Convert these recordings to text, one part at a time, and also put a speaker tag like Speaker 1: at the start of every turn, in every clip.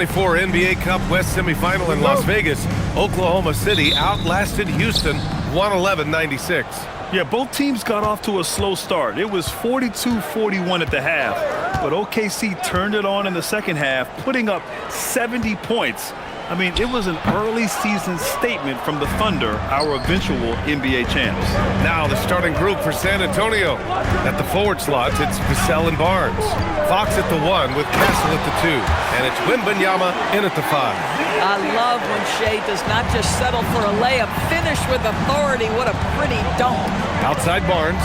Speaker 1: 2024 NBA Cup West semifinal in Las Vegas. Oklahoma City outlasted Houston 111-96.
Speaker 2: Yeah, both teams got off to a slow start. It was 42-41 at the half, but OKC turned it on in the second half, putting up 70 points. I mean, it was an early season statement from the Thunder, our eventual NBA champs.
Speaker 1: Now the starting group for San Antonio. At the forward slots, it's Vassell and Barnes. Fox at the 1 with Castle at the 2. And it's Wembanyama in at the 5.
Speaker 3: I love when Shea does not just settle for a layup, finish with authority. What a pretty dunk.
Speaker 1: Outside Barnes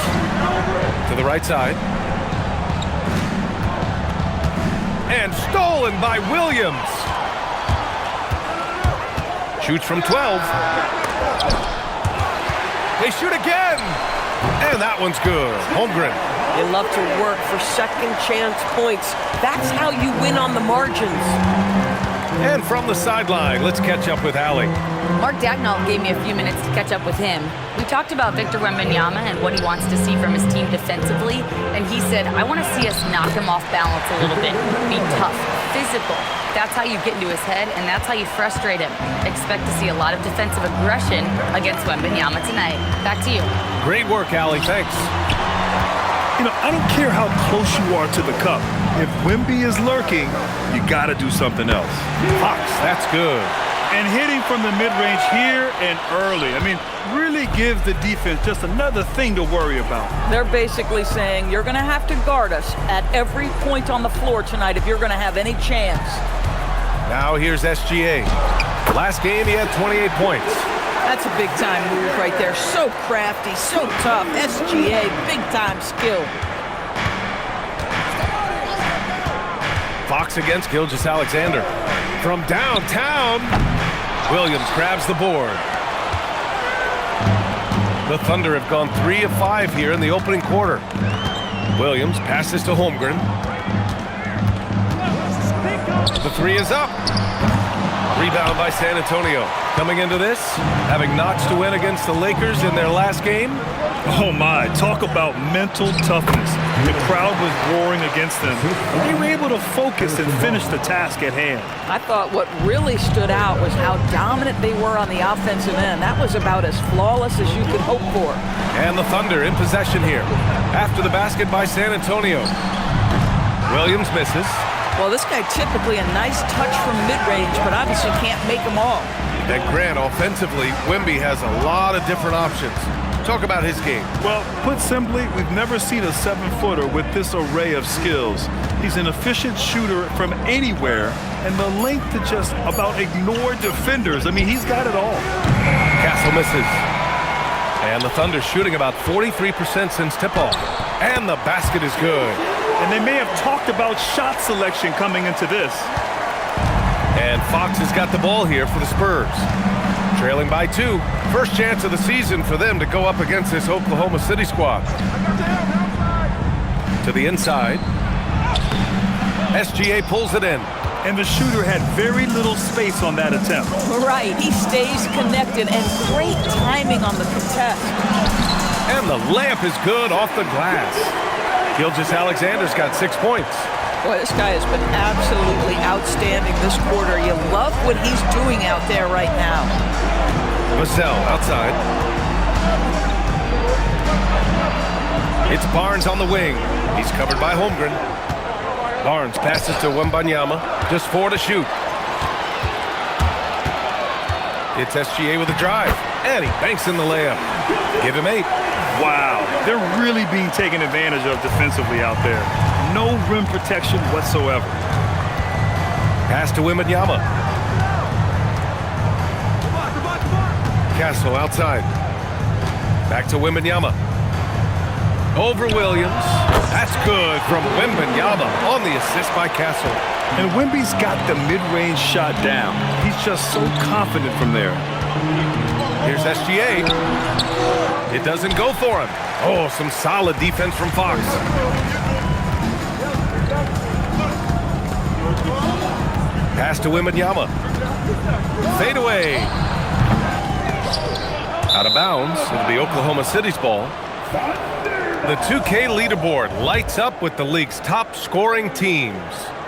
Speaker 1: to the right side. And stolen by Williams. Shoots from 12. They shoot again. And that one's good. Holmgren.
Speaker 3: You love to work for second chance points. That's how you win on the margins.
Speaker 1: And from the sideline, let's catch up with Allie.
Speaker 4: Mark Dagnall gave me a few minutes to catch up with him. We talked about Victor Wembanyama and what he wants to see from his team defensively, and he said, I want to see us knock him off balance a little bit, be tough, physical. That's how you get into his head, and that's how you frustrate him. Expect to see a lot of defensive aggression against Wembanyama tonight. Back to you.
Speaker 1: Great work, Allie. Thanks.
Speaker 2: You know, I don't care how close you are to the cup. If Wemby is lurking, you got to do something else.
Speaker 1: Fox, that's good.
Speaker 2: And hitting from the mid-range here and early. I mean, really gives the defense just another thing to worry about.
Speaker 3: They're basically saying you're going to have to guard us at every point on the floor tonight if you're going to have any chance.
Speaker 1: Now here's SGA. Last game, he had 28 points.
Speaker 3: That's a big-time move right there. So crafty, so tough. SGA, big-time skill.
Speaker 1: Fox against Gilgeous-Alexander. From downtown, Williams grabs the board. The Thunder have gone 3 of 5 here in the opening quarter. Williams passes to Holmgren. The 3 is up. Rebound by San Antonio. Coming into this, having notched to win against the Lakers in their last game.
Speaker 2: Oh my, talk about mental toughness. The crowd was roaring against them. They were able to focus and finish the task at hand.
Speaker 3: I thought what really stood out was how dominant they were on the offensive end. That was about as flawless as you could hope for.
Speaker 1: And the Thunder in possession here. After the basket by San Antonio. Williams misses.
Speaker 3: Well, this guy typically a nice touch from mid-range, but obviously can't make them all.
Speaker 1: And Grant, offensively, Wemby has a lot of different options. Talk about his game.
Speaker 2: Well, put simply, we've never seen a 7-footer with this array of skills. He's an efficient shooter from anywhere, and the length to just about ignore defenders. I mean, he's got it all.
Speaker 1: Castle misses. And the Thunder shooting about 43% since tip-off. And the basket is good.
Speaker 2: And they may have talked about shot selection coming into this.
Speaker 1: And Fox has got the ball here for the Spurs. Trailing by 2. First chance of the season for them to go up against this Oklahoma City squad. To the inside. SGA pulls it in.
Speaker 2: And the shooter had very little space on that attempt.
Speaker 3: Right, he stays connected and great timing on the contest.
Speaker 1: And the layup is good off the glass. Gilgeous-Alexander's got 6 points.
Speaker 3: Boy, this guy has been absolutely outstanding this quarter. You love what he's doing out there right now.
Speaker 1: Vassell outside. It's Barnes on the wing. He's covered by Holmgren. Barnes passes to Wembanyama. Just 4 to shoot. It's SGA with a drive. And he banks in the layup. Give him 8.
Speaker 2: Wow, they're really being taken advantage of defensively out there. No rim protection whatsoever.
Speaker 1: Pass to Wembanyama. Castle outside. Back to Wembanyama. Over Williams. That's good from Wembanyama on the assist by Castle.
Speaker 2: And Wemby's got the mid-range shot down. He's just so confident from there.
Speaker 1: Here's SGA. It doesn't go for him. Oh, some solid defense from Fox. Pass to Wembanyama. Fade away. Out of bounds. It'll be Oklahoma City's ball. The 2K leaderboard lights up with the league's top scoring teams.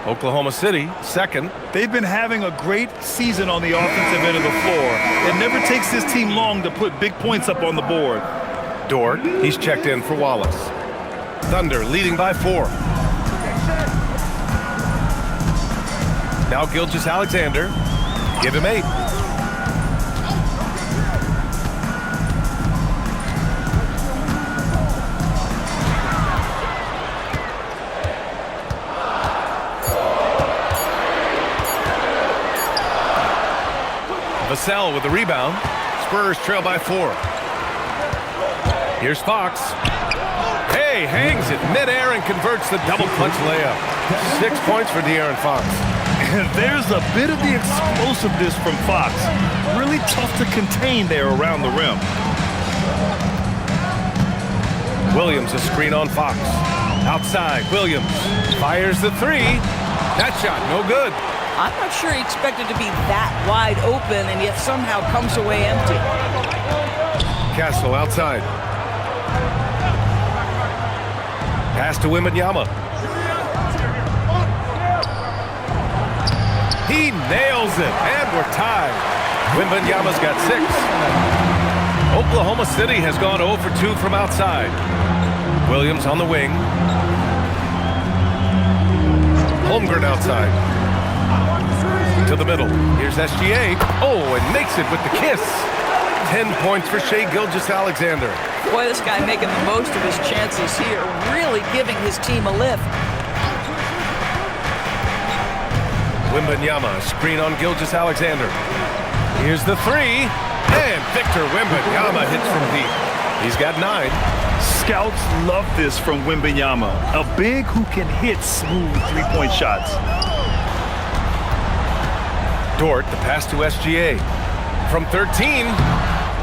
Speaker 1: Oklahoma City, second.
Speaker 2: They've been having a great season on the offensive end of the floor. It never takes this team long to put big points up on the board.
Speaker 1: Dort, he's checked in for Wallace. Thunder leading by 4. Now Gilgeous-Alexander. Give him 8. Vassell with the rebound. Spurs trail by 4. Here's Fox. Hey, hangs it midair and converts the double clutch layup. 6 points for De'Aaron Fox.
Speaker 2: There's a bit of the explosiveness from Fox. Really tough to contain there around the rim.
Speaker 1: Williams a screen on Fox. Outside, Williams fires the 3. That shot, no good.
Speaker 3: I'm not sure he expected to be that wide open and yet somehow comes away empty.
Speaker 1: Castle outside. Pass to Wembanyama. He nails it, and we're tied. Wembanyama's got 6. Oklahoma City has gone 0 for 2 from outside. Williams on the wing. Holmgren outside. To the middle. Here's SGA. Oh, and makes it with the kiss. 10 points for Shai Gilgeous-Alexander.
Speaker 3: Boy, this guy making the most of his chances here, really giving his team a lift.
Speaker 1: Wembanyama, screen on Gilgeous-Alexander. Here's the 3, and Victor Wembanyama hits from deep. He's got 9.
Speaker 2: Scouts love this from Wembanyama, a big who can hit smooth three-point shots.
Speaker 1: Dort, the pass to SGA. From 13,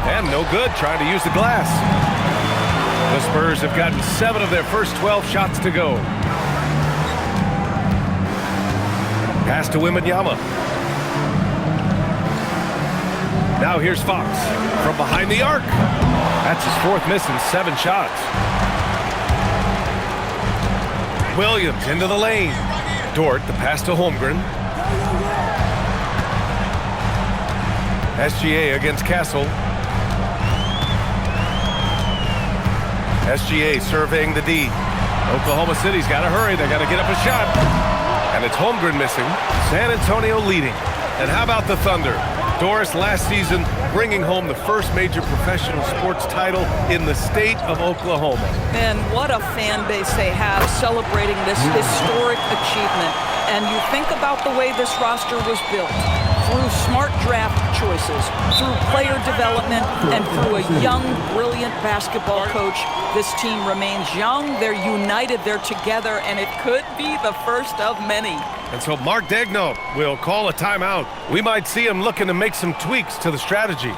Speaker 1: and no good, trying to use the glass. The Spurs have gotten 7 of their first 12 shots to go. Pass to Wembanyama. Now here's Fox from behind the arc. That's his 4th miss in 7 shots. Williams into the lane. Dort, the pass to Holmgren. SGA against Castle. SGA surveying the D. Oklahoma City's got to hurry. They got to get up a shot. And it's Holmgren missing. San Antonio leading. And how about the Thunder? Doris last season bringing home the first major professional sports title in the state of Oklahoma.
Speaker 3: And what a fan base they have celebrating this historic achievement. And you think about the way this roster was built, through smart draft choices, through player development, and through a young, brilliant basketball coach. This team remains young, they're united, they're together, and it could be the first of many.
Speaker 1: And so Mark Daigneault will call a timeout. We might see him looking to make some tweaks to the strategy.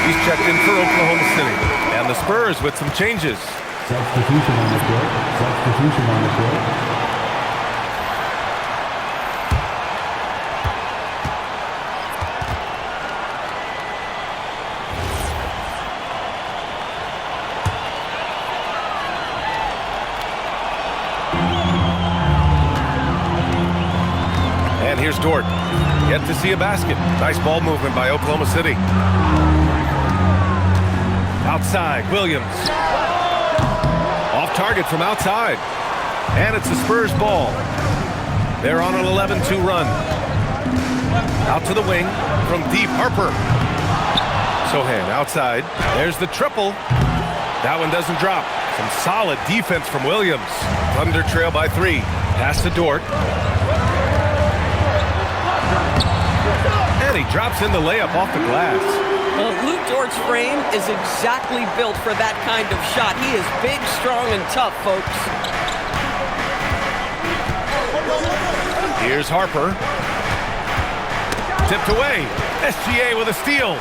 Speaker 1: He's checked in for Oklahoma City. And the Spurs with some changes.
Speaker 5: Substitution on the court. Substitution on the court.
Speaker 1: Here's Dort. Yet to see a basket. Nice ball movement by Oklahoma City. Outside, Williams. Off target from outside. And it's the Spurs ball. They're on an 11-2 run. Out to the wing from deep, Harper. Sohan outside. There's the triple. That one doesn't drop. Some solid defense from Williams. Thunder trail by 3. Pass to Dort. And he drops in the layup off the glass.
Speaker 3: Well, Luke Dort's frame is exactly built for that kind of shot. He is big, strong, and tough, folks.
Speaker 1: Here's Harper. Tipped away. SGA with a steal.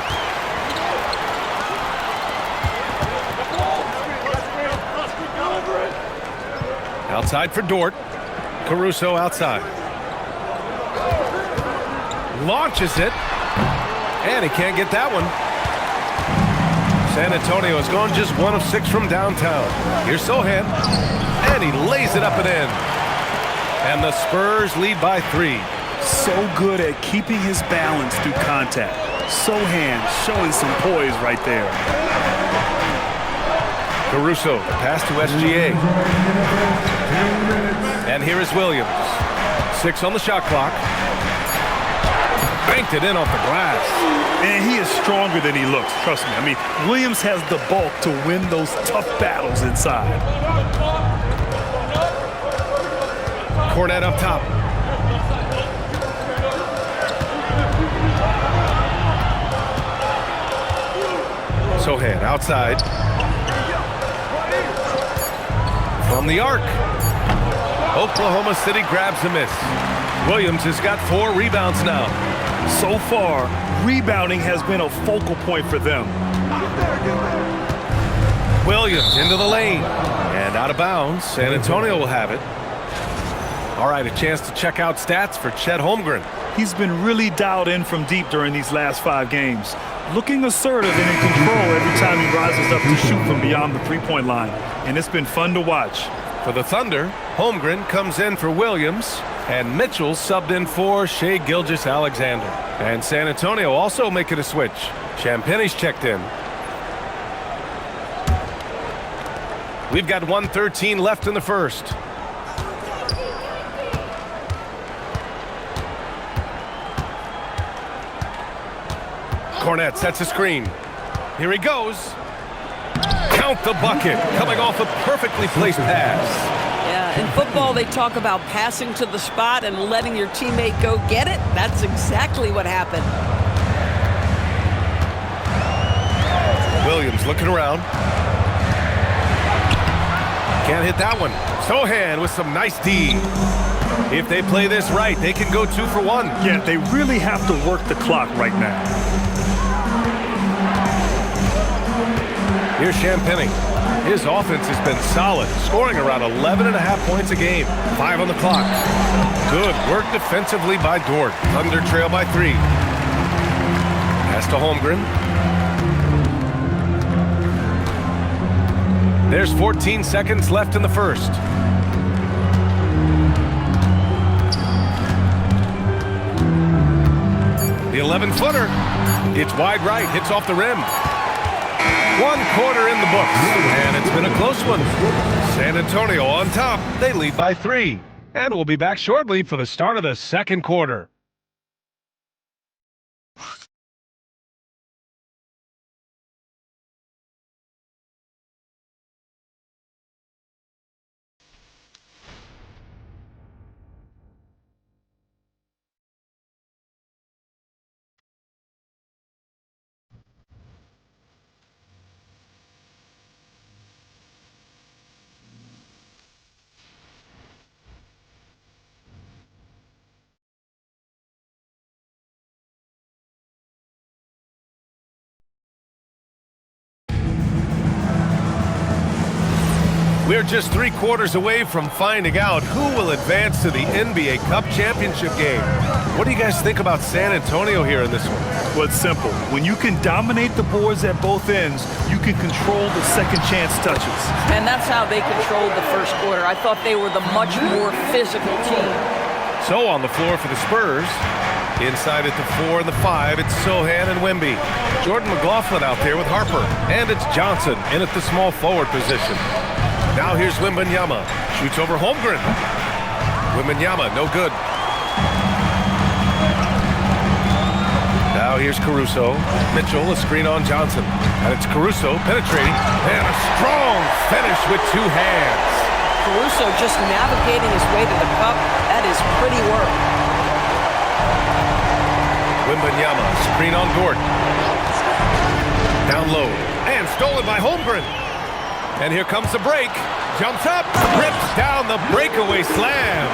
Speaker 1: Outside for Dort. Caruso outside. Launches it. And he can't get that one. San Antonio has gone just 1 of 6 from downtown. Here's Sohan. And he lays it up and in. And the Spurs lead by 3.
Speaker 2: So good at keeping his balance through contact. Sohan showing some poise right there.
Speaker 1: Caruso, pass to SGA. And here is Williams. 6 on the shot clock. Banked it in off the glass.
Speaker 2: And he is stronger than he looks, trust me. I mean, Williams has the bulk to win those tough battles inside.
Speaker 1: Cornet up top. Sohan outside. From the arc. Oklahoma City grabs a miss. Williams has got 4 rebounds now.
Speaker 2: So far, rebounding has been a focal point for them.
Speaker 1: Williams into the lane. And out of bounds. San Antonio will have it. All right, a chance to check out stats for Chet Holmgren.
Speaker 2: He's been really dialed in from deep during these last 5 games. Looking assertive and in control every time he rises up to shoot from beyond the three-point line. And it's been fun to watch.
Speaker 1: For the Thunder, Holmgren comes in for Williams, and Mitchell subbed in for Shai Gilgeous-Alexander. And San Antonio also making a switch. Champagne's checked in. We've got 1:13 left in the first. Cornet sets a screen. Here he goes. Count the bucket. Coming off a perfectly placed pass.
Speaker 3: Yeah, in football, they talk about passing to the spot and letting your teammate go get it. That's exactly what happened.
Speaker 1: Williams looking around. Can't hit that one. Sohan with some nice D. If they play this right, they can go 2 for 1.
Speaker 2: Yeah, they really have to work the clock right now.
Speaker 1: Here's Champagnie. His offense has been solid, scoring around 11.5 points a game. 5 on the clock. Good work defensively by Dort. Thunder trail by 3. Pass to Holmgren. There's 14 seconds left in the first. The 11-footer. It's wide right, hits off the rim. 1 quarter in the books, and it's been a close one. San Antonio on top. They lead by 3. And we'll be back shortly for the start of the second quarter. We're just 3 quarters away from finding out who will advance to the NBA Cup championship game. What do you guys think about San Antonio here in this one?
Speaker 2: Well, it's simple. When you can dominate the boards at both ends, you can control the second chance touches.
Speaker 3: And that's how they controlled the first quarter. I thought they were the much more physical team.
Speaker 1: So on the floor for the Spurs. Inside at the 4 and the 5, it's Sohan and Wemby. Jordan McLaughlin out there with Harper. And it's Johnson in at the small forward position. Now here's Wembanyama. Shoots over Holmgren. Wembanyama, no good. Now here's Caruso. Mitchell, a screen on Johnson. And it's Caruso penetrating. And a strong finish with 2 hands.
Speaker 3: Caruso just navigating his way to the cup. That is pretty work.
Speaker 1: Wembanyama, screen on Gordon. Down low. And stolen by Holmgren. And here comes the break. Jumps up, rips down the breakaway slam.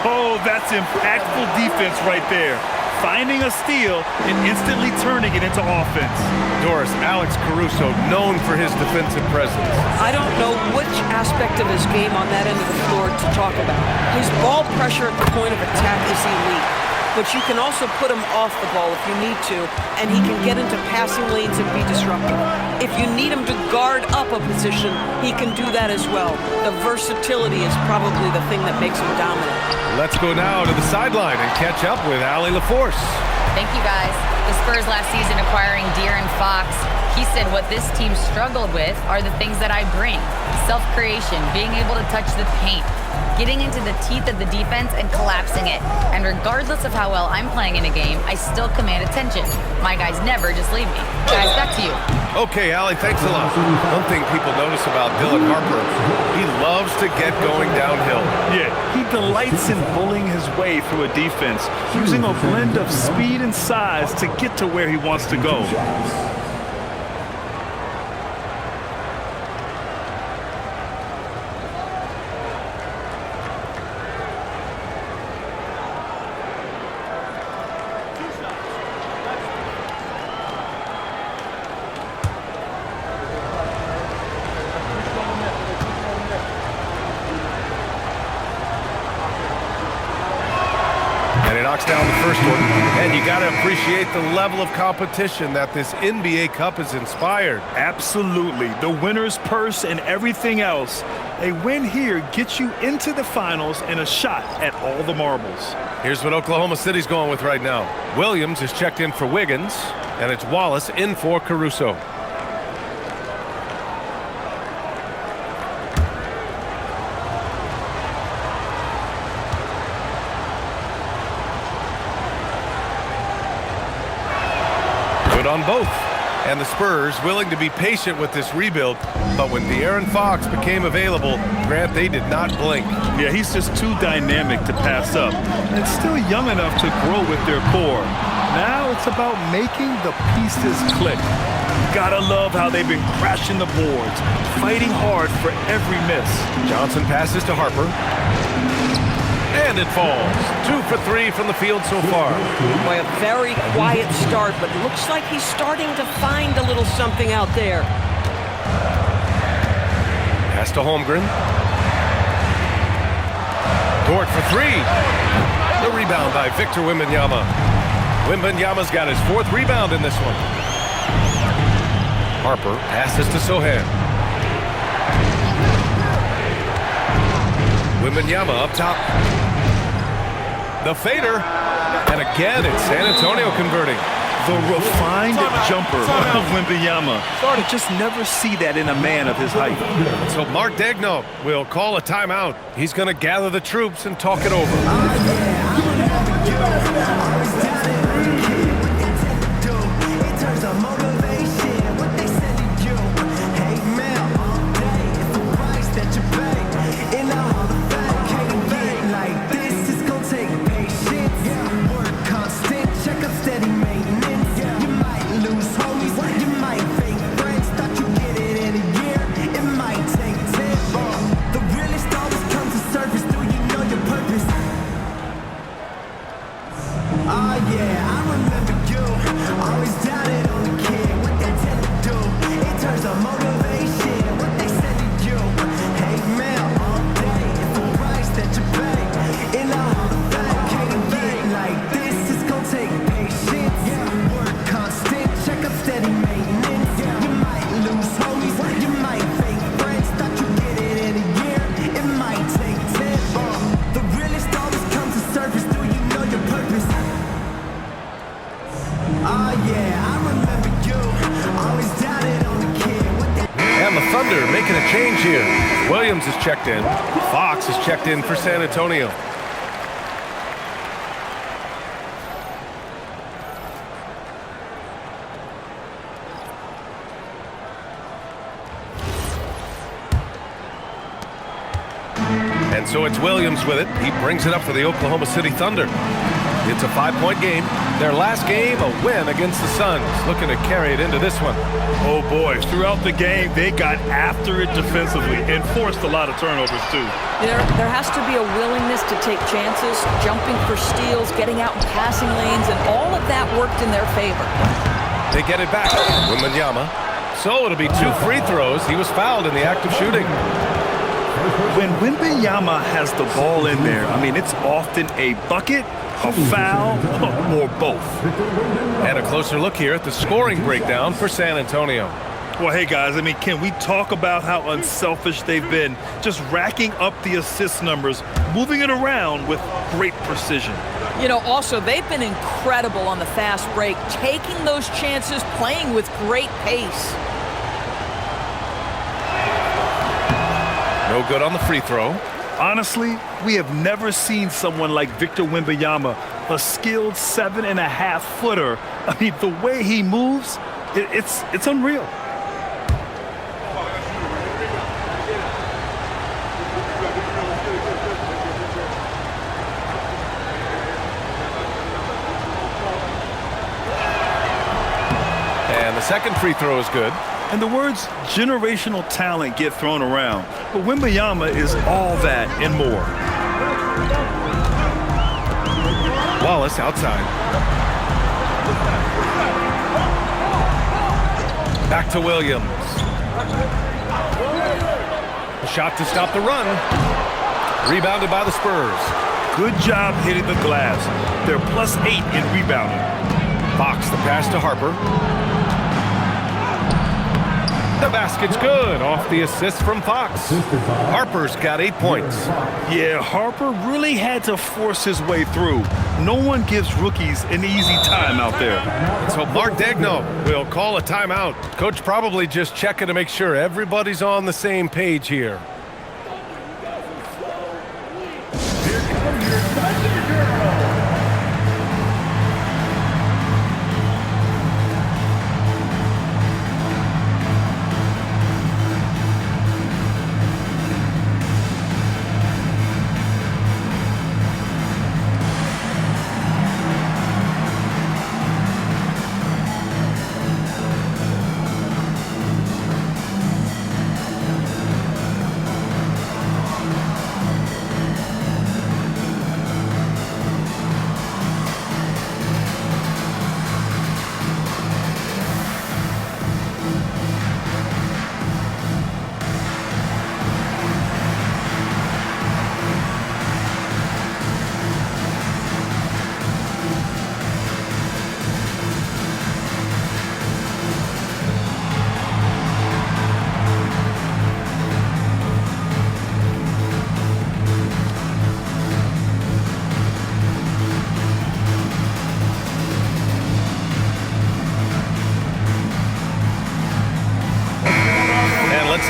Speaker 2: Oh, that's impactful defense right there. Finding a steal and instantly turning it into offense.
Speaker 1: Doris, Alex Caruso, known for his defensive presence.
Speaker 3: I don't know which aspect of his game on that end of the floor to talk about. His ball pressure at the point of attack is elite, but you can also put him off the ball if you need to, and he can get into passing lanes and be disruptive. If you need him to guard up a position, he can do that as well. The versatility is probably the thing that makes him dominant.
Speaker 1: Let's go now to the sideline and catch up with Allie LaForce.
Speaker 4: Thank you, guys. The Spurs last season acquiring De'Aaron Fox. He said what this team struggled with are the things that I bring. Self-creation, being able to touch the paint, getting into the teeth of the defense and collapsing it. And regardless of how well I'm playing in a game, I still command attention. My guys never just leave me. Guys, back to you.
Speaker 1: Okay, Allie, thanks a lot. One thing people notice about Dylan Harper, he loves to get going downhill.
Speaker 2: Yeah, he delights in bullying his way through a defense, using a blend of speed and size to get to where he wants to go.
Speaker 1: Knocks down the first one, and you got to appreciate the level of competition that this NBA Cup has inspired.
Speaker 2: Absolutely. The winner's purse and everything else. A win here gets you into the finals and a shot at all the marbles.
Speaker 1: Here's what Oklahoma City's going with right now. Williams is checked in for Wiggins, and it's Wallace in for Caruso. On both, and the Spurs willing to be patient with this rebuild, but when De'Aaron Fox became available, Grant, they did not blink.
Speaker 2: Yeah, he's just too dynamic to pass up, and still young enough to grow with their core. Now it's about making the pieces click. Gotta love how they've been crashing the boards, fighting hard for every miss.
Speaker 1: Johnson passes to Harper. And it falls. 2 for 3 from the field so far.
Speaker 3: Boy, a very quiet start, but looks like he's starting to find a little something out there.
Speaker 1: Pass to Holmgren. Dort for 3. The rebound by Victor Wembanyama. Wembanyama's got his 4th rebound in this one. Harper passes to Sohan. Wembanyama up top. The fader. And again, it's San Antonio converting.
Speaker 2: The refined jumper of Wembanyama. You just never see that in a man of his height.
Speaker 1: So Mark Daigneault will call a timeout. He's going to gather the troops and talk it over. Williams is checked in. Fox is checked in for San Antonio. And so it's Williams with it. He brings it up for the Oklahoma City Thunder. It's a 5-point game. Their last game, a win against the Suns. Looking to carry it into this one.
Speaker 2: Oh, boy. Throughout the game, they got after it defensively and forced a lot of turnovers, too.
Speaker 3: There has to be a willingness to take chances, jumping for steals, getting out in passing lanes, and all of that worked in their favor.
Speaker 1: They get it back. Wembanyama. So it'll be 2 free throws. He was fouled in the act of shooting.
Speaker 2: When Wembanyama has the ball in there, I mean, it's often a bucket, a foul, or both.
Speaker 1: And a closer look here at the scoring breakdown for San Antonio.
Speaker 2: Well, hey, guys, I mean, can we talk about how unselfish they've been? Just racking up the assist numbers, moving it around with great precision.
Speaker 3: You know, also, they've been incredible on the fast break, taking those chances, playing with great pace.
Speaker 1: No good on the free throw.
Speaker 2: Honestly, we have never seen someone like Victor Wembanyama, a skilled 7.5-footer. I mean, the way he moves, it's unreal.
Speaker 1: And the second free throw is good.
Speaker 2: And the words generational talent get thrown around, but Wembanyama is all that and more.
Speaker 1: Wallace outside. Back to Williams. A shot to stop the run. Rebounded by the Spurs.
Speaker 2: Good job hitting the glass. They're +8 in rebounding.
Speaker 1: Fox the pass to Harper. The basket's good off the assist from Fox. Harper's got 8 points.
Speaker 2: Yeah, Harper really had to force his way through. No one gives rookies an easy time out there.
Speaker 1: So Mark Daigneault will call a timeout. Coach probably just checking to make sure everybody's on the same page here.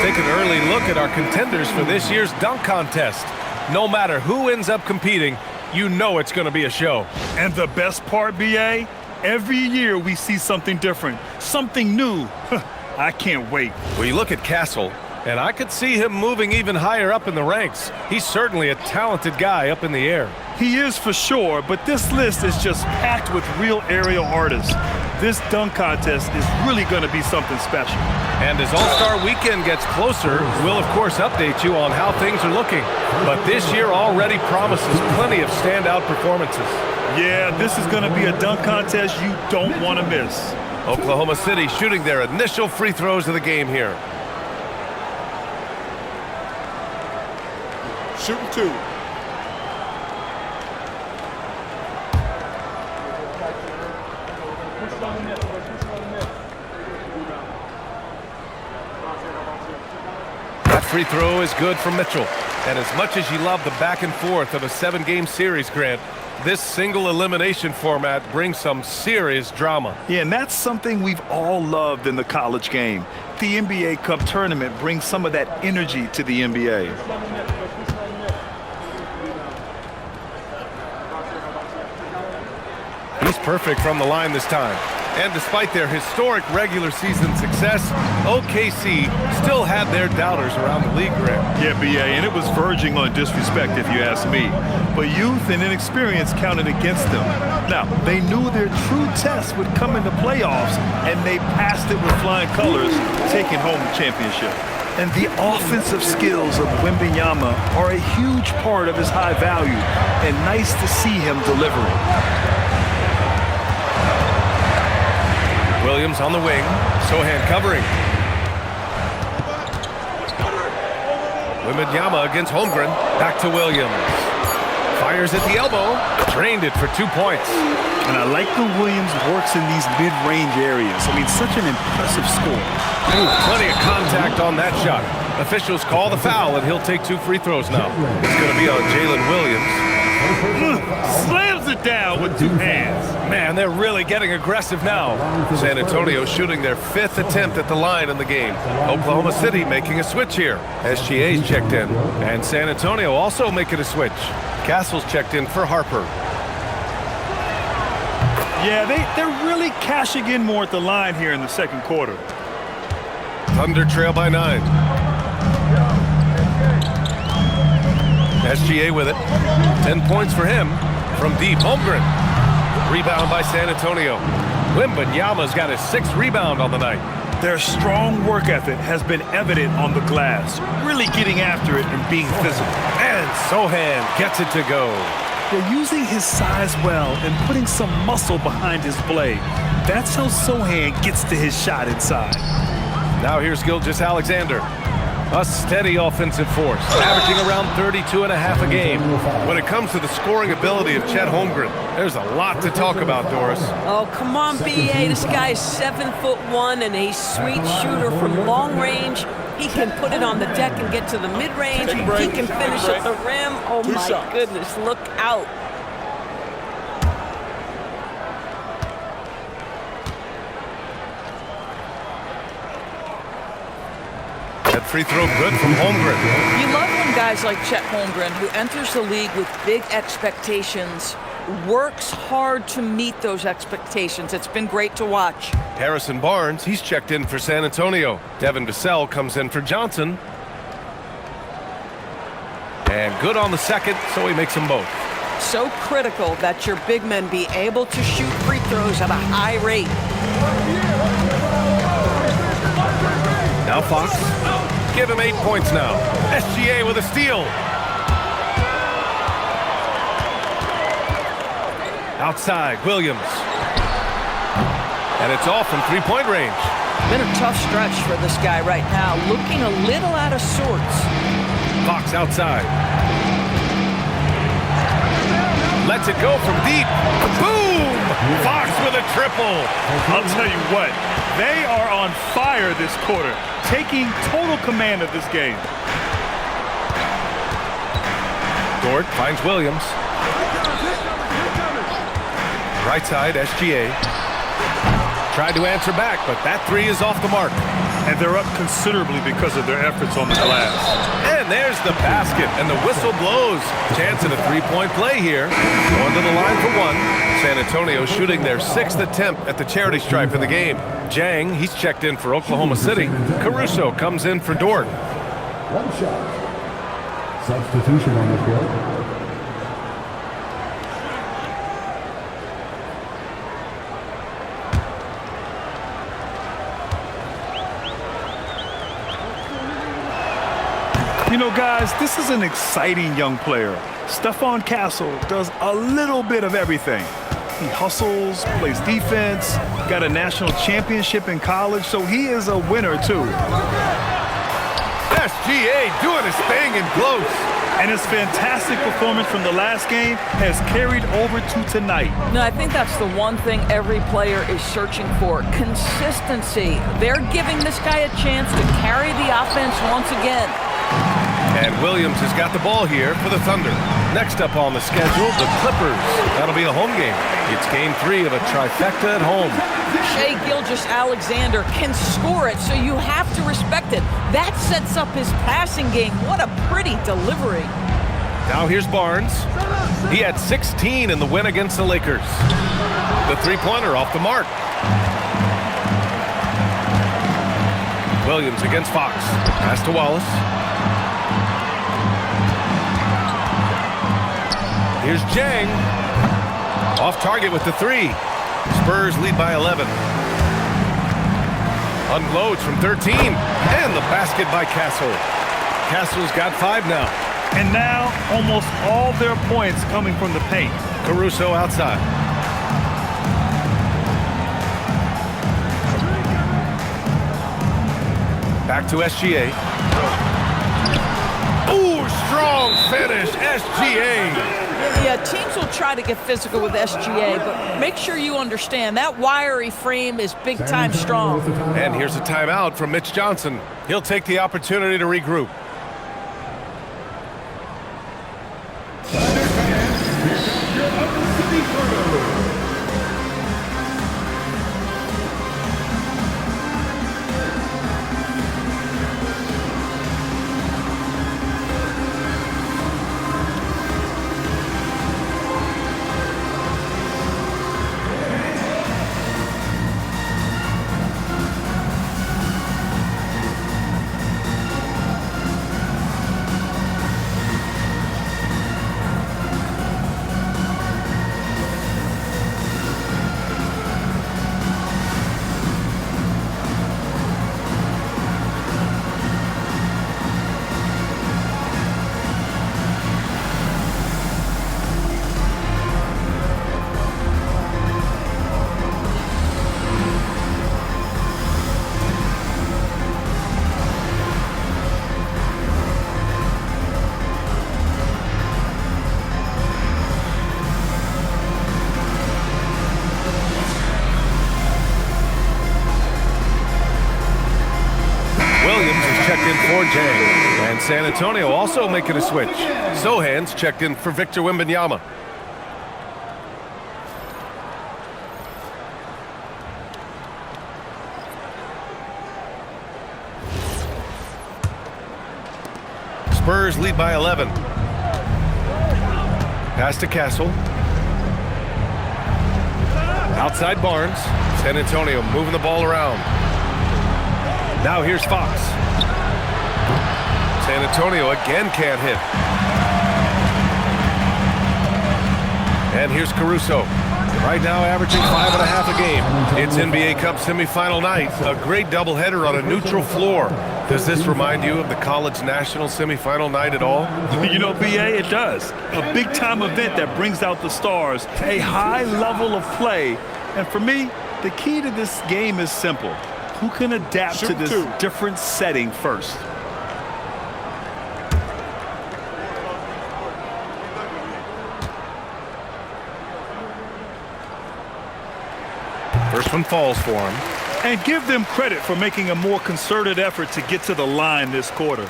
Speaker 1: Take an early look at our contenders for this year's dunk contest. No matter who ends up competing, you know it's going to be a show.
Speaker 2: And the best part, B.A., every year we see something different, something new. I can't wait.
Speaker 1: Well, you look at Castle, and I could see him moving even higher up in the ranks. He's certainly a talented guy up in the air.
Speaker 2: He is for sure, but this list is just packed with real aerial artists. This dunk contest is really going to be something special.
Speaker 1: And as All-Star Weekend gets closer, we'll of course update you on how things are looking. But this year already promises plenty of standout performances.
Speaker 2: Yeah, this is going to be a dunk contest you don't want to miss.
Speaker 1: Oklahoma City shooting their initial free throws of the game here.
Speaker 6: Shooting 2.
Speaker 1: free throw is good from Mitchell. And as much as you love the back and forth of a 7-game series, Grant, this single elimination format brings some serious drama.
Speaker 2: Yeah, and that's something we've all loved in the college game. The NBA Cup tournament brings some of that energy to the NBA.
Speaker 1: He's perfect from the line this time. And despite their historic regular season success, OKC still had their doubters around the league, Grant.
Speaker 2: Yeah, BA, and it was verging on disrespect if you ask me. But youth and inexperience counted against them. Now, they knew their true test would come in the playoffs, and they passed it with flying colors, taking home the championship. And the offensive skills of Wembanyama are a huge part of his high value, and nice to see him delivering.
Speaker 1: Williams on the wing. Sohan covering. Wembanyama against Holmgren. Back to Williams. Fires at the elbow. Drained it for 2 points.
Speaker 2: And I like the Williams works in these mid-range areas. I mean, such an impressive score.
Speaker 1: Plenty of contact on that shot. Officials call the foul, and he'll take 2 free throws now. It's going to be on Jalen Williams.
Speaker 2: Slams it down with 2 hands.
Speaker 1: Man, they're really getting aggressive now. San Antonio shooting their 5th attempt at the line in the game. Oklahoma City making a switch here. SGA's checked in. And San Antonio also making a switch. Castle's checked in for Harper.
Speaker 2: Yeah, they're really cashing in more at the line here in the second quarter.
Speaker 1: Thunder trail by 9. SGA with it. 10 points for him from deep. Holmgren. Rebound by San Antonio. Wembanyama's got his 6th rebound on the night.
Speaker 2: Their strong work ethic has been evident on the glass, really getting after it and being physical.
Speaker 1: And Sohan gets it to go.
Speaker 2: They're using his size well and putting some muscle behind his play. That's how Sohan gets to his shot inside.
Speaker 1: Now here's Gilgeous-Alexander. A steady offensive force, averaging around 32.5 a game. When it comes to the scoring ability of Chet Holmgren, there's a lot to talk about, Doris.
Speaker 3: Oh, come on, BA. This guy's 7'1" and a sweet shooter from long range. He can put it on the deck and get to the mid-range. He can finish at the rim. Oh, my goodness, look out.
Speaker 1: That free throw good from Holmgren.
Speaker 3: You love when guys like Chet Holmgren, who enters the league with big expectations, works hard to meet those expectations. It's been great to watch.
Speaker 1: Harrison Barnes, he's checked in for San Antonio. Devin Vassell comes in for Johnson. And good on the second, so he makes them both.
Speaker 3: So critical that your big men be able to shoot free throws at a high rate.
Speaker 1: Now Fox. Give him 8 points now. SGA with a steal. Outside, Williams. And it's off from 3-point range.
Speaker 3: Been a tough stretch for this guy right now, looking a little out of sorts.
Speaker 1: Fox outside. Lets it go from deep. Boom! Fox with a triple.
Speaker 2: I'll tell you what, they are on fire this quarter, taking total command of this game.
Speaker 1: Dort finds Williams. Right side, SGA. Tried to answer back, but that 3 is off the mark.
Speaker 2: And they're up considerably because of their efforts on the glass.
Speaker 1: And there's the basket, and the whistle blows. Chance at a 3-point play here. Going to the line for 1. San Antonio shooting their 6th attempt at the charity stripe of the game. Jang, he's checked in for Oklahoma City. Caruso comes in for Dort.
Speaker 5: 1 shot. Substitution on the field.
Speaker 2: You know, guys, this is an exciting young player. Stephon Castle does a little bit of everything. He hustles, plays defense, got a national championship in college, so he is a winner, too.
Speaker 1: SGA doing his thing in close.
Speaker 2: And his fantastic performance from the last game has carried over to tonight.
Speaker 3: No, I think that's the one thing every player is searching for, consistency. They're giving this guy a chance to carry the offense once again.
Speaker 1: And Williams has got the ball here for the Thunder. Next up on the schedule, the Clippers. That'll be a home game. It's game 3 of a trifecta at home.
Speaker 3: Shai Gilgeous-Alexander can score it, so you have to respect it. That sets up his passing game. What a pretty delivery.
Speaker 1: Now here's Barnes. He had 16 in the win against the Lakers. The three-pointer off the mark. Williams against Fox. Pass to Wallace. Here's Jang. Off target with the 3. Spurs lead by 11. Unloads from 13. And the basket by Castle. Castle's got 5 now.
Speaker 2: And now almost all their points coming from the paint.
Speaker 1: Caruso outside. Back to SGA. Ooh, strong finish, SGA.
Speaker 3: Yeah, teams will try to get physical with SGA, but make sure you understand that wiry frame is big-time strong.
Speaker 1: And here's a timeout from Mitch Johnson. He'll take the opportunity to regroup. And San Antonio also making a switch. Sohan's checked in for Victor Wembanyama. Spurs lead by 11. Pass to Castle. Outside Barnes. San Antonio moving the ball around. Now here's Fox. San Antonio again can't hit. And here's Caruso. Right now averaging 5.5 a game. It's NBA Cup semifinal night. A great doubleheader on a neutral floor. Does this remind you of the college national semifinal night at all?
Speaker 2: You know, B.A., it does. A big-time event that brings out the stars. A high level of play. And for me, the key to this game is simple. Who can adapt to this different setting first?
Speaker 1: First one falls for him.
Speaker 2: And give them credit for making a more concerted effort to get to the line this quarter.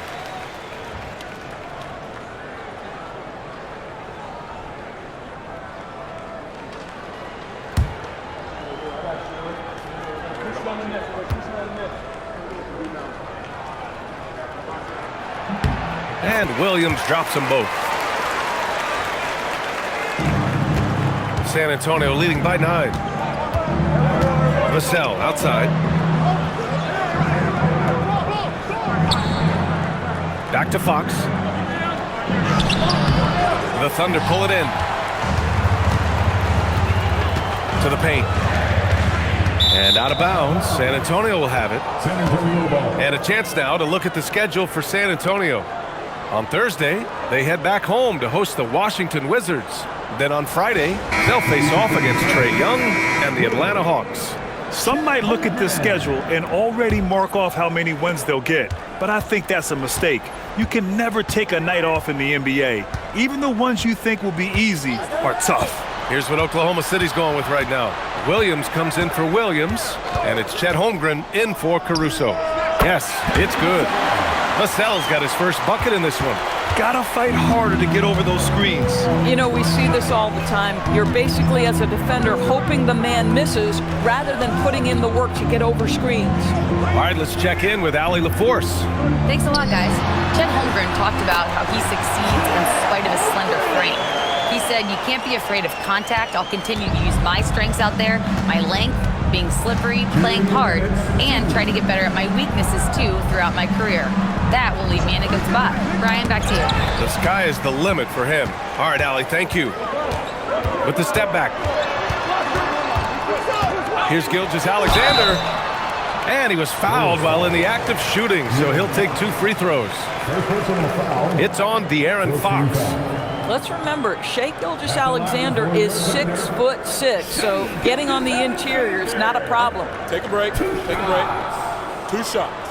Speaker 1: And Williams drops them both. San Antonio leading by 9. Vassell outside. Back to Fox. The Thunder pull it in. To the paint. And out of bounds. San Antonio will have it.
Speaker 5: San Antonio ball.
Speaker 1: And a chance now to look at the schedule for San Antonio. On Thursday, they head back home to host the Washington Wizards. Then on Friday, they'll face off against Trae Young and the Atlanta Hawks.
Speaker 2: Some might look at this schedule and already mark off how many wins they'll get, but I think that's a mistake. You can never take a night off in the NBA. Even the ones you think will be easy are tough.
Speaker 1: Here's what Oklahoma City's going with right now. Williams comes in for Williams, and it's Chet Holmgren in for Caruso. Yes, it's good. Vassell's got his first bucket in this one.
Speaker 2: Gotta fight harder to get over those screens.
Speaker 3: You know, we see this all the time. You're basically, as a defender, hoping the man misses rather than putting in the work to get over screens.
Speaker 1: All right, let's check in with Allie LaForce.
Speaker 4: Thanks a lot, guys. Chet Holmgren talked about how he succeeds in spite of his slender frame. He said, you can't be afraid of contact. I'll continue to use my strengths out there, my length, being slippery, playing hard, and try to get better at my weaknesses, too, throughout my career. That will leave me in a good spot. Brian, back to you.
Speaker 1: The sky is the limit for him. All right, Allie, thank you. With the step back. Here's Gilgeous-Alexander. And he was fouled while in the act of shooting, so he'll take 2 free throws. It's on De'Aaron Fox.
Speaker 3: Let's remember, Shai Gilgeous-Alexander is 6'6", so getting on the interior is not a problem.
Speaker 6: Take a break. 2 shots.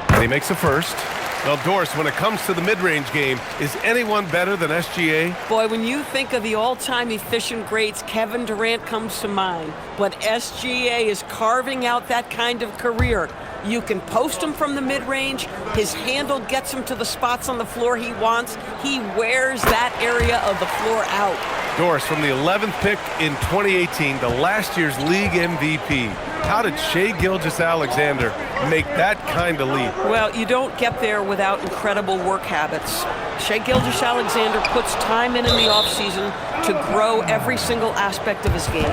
Speaker 1: And he makes a first. Well, Doris, when it comes to the mid-range game, is anyone better than SGA?
Speaker 7: Boy, when you think of the all-time efficient greats, Kevin Durant comes to mind. But SGA is carving out that kind of career. You can post him from the mid-range. His handle gets him to the spots on the floor he wants. He wears that area of the floor out.
Speaker 1: Doris, from the 11th pick in 2018 to last year's league MVP, how did Shai Gilgeous-Alexander make that kind of leap?
Speaker 7: Well, you don't get there without incredible work habits. Shai Gilgeous-Alexander puts time in the offseason to grow every single aspect of his game.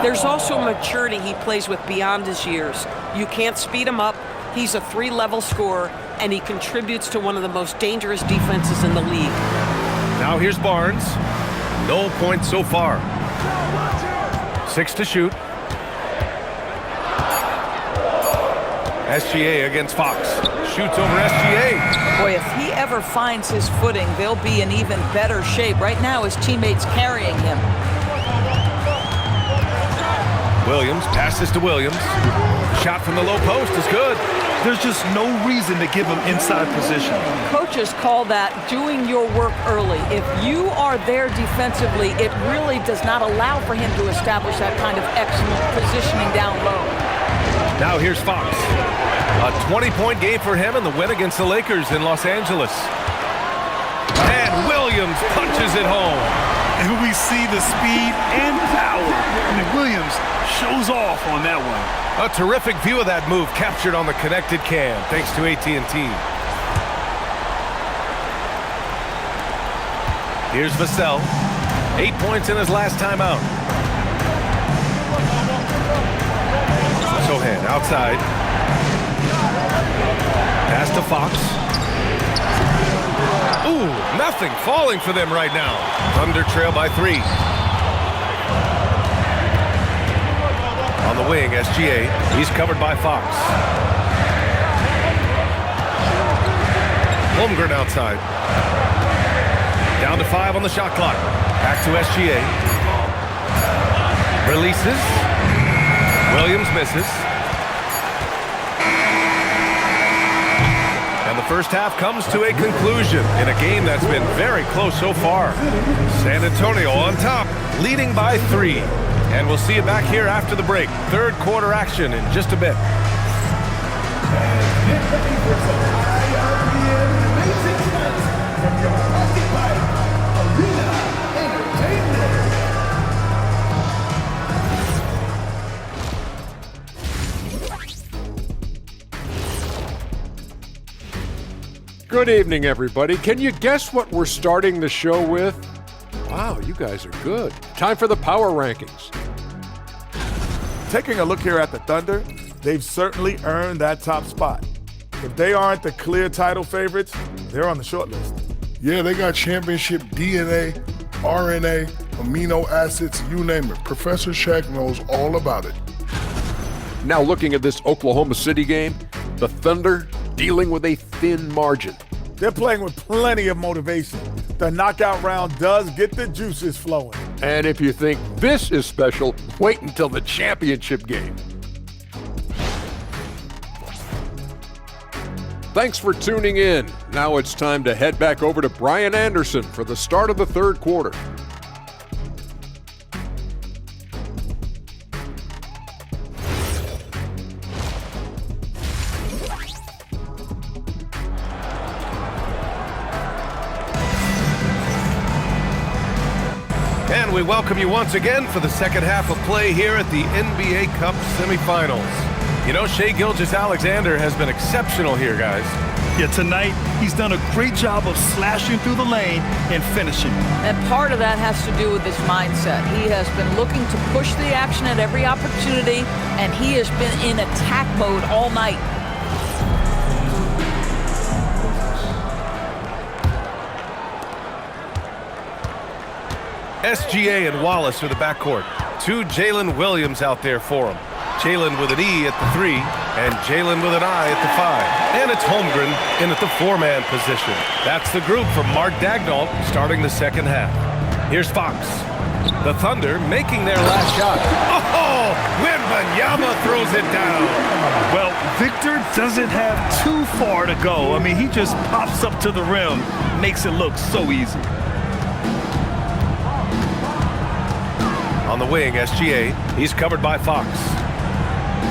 Speaker 7: There's also maturity he plays with beyond his years. You can't speed him up. He's a 3-level scorer, and he contributes to one of the most dangerous defenses in the league.
Speaker 1: Now here's Barnes. No points so far. 6 to shoot. SGA against Fox. Shoots over SGA.
Speaker 3: Boy, if he ever finds his footing, they'll be in even better shape. Right now, his teammates carrying him.
Speaker 1: Williams passes to Williams. Shot from the low post is good.
Speaker 2: There's just no reason to give him inside position.
Speaker 3: Coaches call that doing your work early. If you are there defensively, it really does not allow for him to establish that kind of excellent positioning down low.
Speaker 1: Now here's Fox. A 20-point game for him in the win against the Lakers in Los Angeles. And Williams punches it home.
Speaker 2: And we see the speed and power. I mean, Williams shows off on that one.
Speaker 1: A terrific view of that move captured on the connected cam, thanks to AT&T. Here's Vassell. 8 points in his last time out. Sohan outside. Pass to Fox. Ooh, nothing falling for them right now. Thunder trail by 3. On the wing, SGA. He's covered by Fox. Holmgren outside. Down to 5 on the shot clock. Back to SGA. Releases. Williams misses. And the first half comes to a conclusion in a game that's been very close so far. San Antonio on top, leading by 3. And we'll see you back here after the break. Third quarter action in just a bit.
Speaker 8: Good evening, everybody. Can you guess what we're starting the show with? Wow, you guys are good. Time for the power rankings.
Speaker 9: Taking a look here at the Thunder, they've certainly earned that top spot. If they aren't the clear title favorites, they're on the short list.
Speaker 10: Yeah, they got championship DNA, RNA, amino acids, you name it. Professor Shaq knows all about it.
Speaker 8: Now looking at this Oklahoma City game, the Thunder dealing with a thin margin.
Speaker 9: They're playing with plenty of motivation. The knockout round does get the juices flowing.
Speaker 8: And if you think this is special, wait until the championship game. Thanks for tuning in. Now it's time to head back over to Brian Anderson for the start of the third quarter.
Speaker 1: And we welcome you once again for the second half of play here at the NBA Cup semifinals. You know, Shai Gilgeous-Alexander has been exceptional here, guys.
Speaker 2: Yeah, tonight he's done a great job of slashing through the lane and finishing.
Speaker 3: And part of that has to do with his mindset. He has been looking to push the action at every opportunity, and he has been in attack mode all night.
Speaker 1: SGA and Wallace are the backcourt. 2 Jalen Williams out there for him. Jalen with an E at the 3, and Jalen with an I at the 5. And it's Holmgren in at the 4-man position. That's the group from Mark Daigneault starting the second half. Here's Fox. The Thunder making their last shot. Oh, Wembanyama throws it down.
Speaker 2: Well, Victor doesn't have too far to go. I mean, he just pops up to the rim, makes it look so easy.
Speaker 1: On the wing, SGA. He's covered by Fox.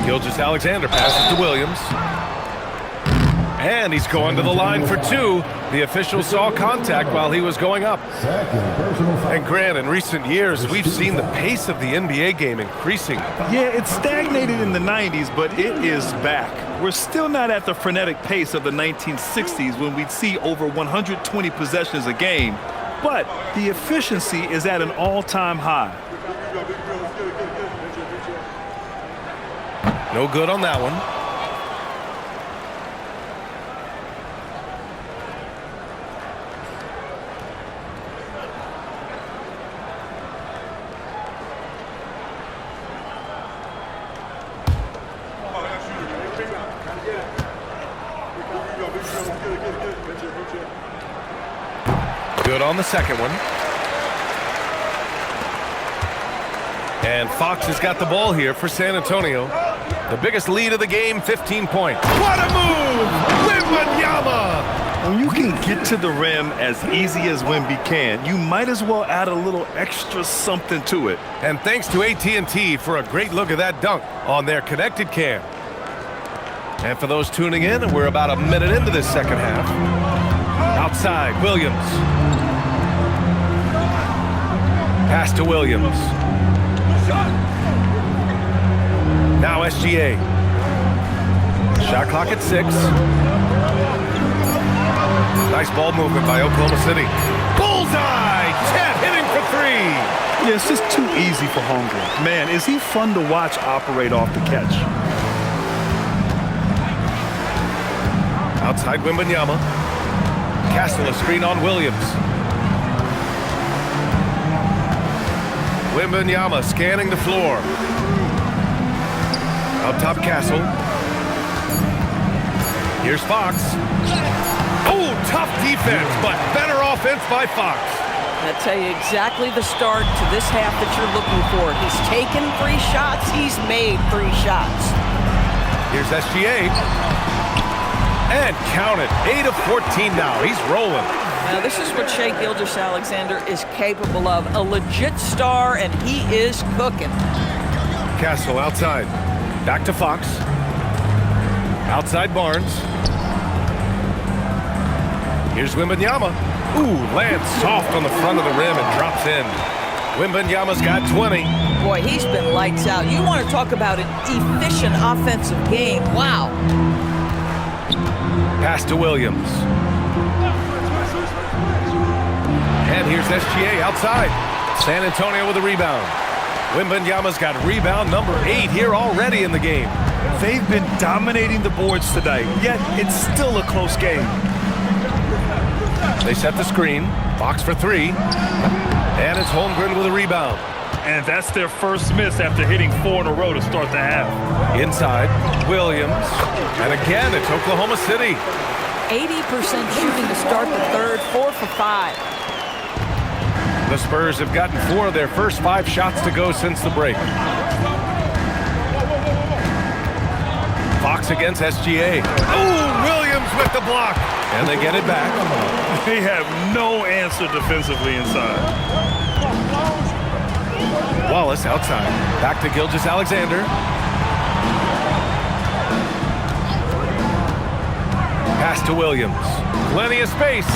Speaker 1: Gilgeous-Alexander passes to Williams. And he's going to the line for 2. The official saw contact while he was going up. And Grant, in recent years, we've seen the pace of the NBA game increasing.
Speaker 2: Yeah, it stagnated in the 90s, but it is back. We're still not at the frenetic pace of the 1960s when we'd see over 120 possessions a game, but the efficiency is at an all-time high.
Speaker 1: No good on that one. Good on the second one. And Fox has got the ball here for San Antonio. The biggest lead of the game, 15 points. What a move! Wembanyama!
Speaker 2: When you can get to the rim as easy as Wemby can, you might as well add a little extra something to it.
Speaker 1: And thanks to AT&T for a great look at that dunk on their connected cam. And for those tuning in, we're about a minute into this second half. Outside, Williams. Pass to Williams. Now SGA. Shot clock at 6. Nice ball movement by Oklahoma City. Bullseye! Chet hitting for 3.
Speaker 2: Yeah, it's just too easy for Holmgren. Man, is he fun to watch operate off the catch.
Speaker 1: Outside Wembanyama. Castle a screen on Williams. Wembanyama scanning the floor. Up top, Castle. Here's Fox. Oh, tough defense, but better offense by Fox.
Speaker 3: I tell you exactly the start to this half that you're looking for. He's taken 3 shots. He's made 3 shots.
Speaker 1: Here's SGA. And count it. 8 of 14 now. He's rolling.
Speaker 3: Now, this is what Shai Gilgeous-Alexander is capable of. A legit star, and he is cooking.
Speaker 1: Castle outside. Back to Fox. Outside Barnes. Here's Wembanyama. Ooh, lands soft on the front of the rim and drops in. Wembanyama's got 20.
Speaker 3: Boy, he's been lights out. You want to talk about an efficient offensive game. Wow.
Speaker 1: Pass to Williams. And here's SGA outside. San Antonio with a rebound. Wembanyama's got rebound number 8 here already in the game.
Speaker 2: They've been dominating the boards tonight, yet it's still a close game.
Speaker 1: They set the screen. Fox for 3. And it's Holmgren with a rebound.
Speaker 2: And that's their first miss after hitting 4 in a row to start the half.
Speaker 1: Inside, Williams. And again, it's Oklahoma City.
Speaker 3: 80% shooting to start the third, 4 for 5.
Speaker 1: The Spurs have gotten 4 of their first 5 shots to go since the break. Fox against SGA. Oh, Williams with the block. And they get it back.
Speaker 2: They have no answer defensively inside.
Speaker 1: Wallace outside. Back to Gilgeous-Alexander. Pass to Williams. Plenty of space.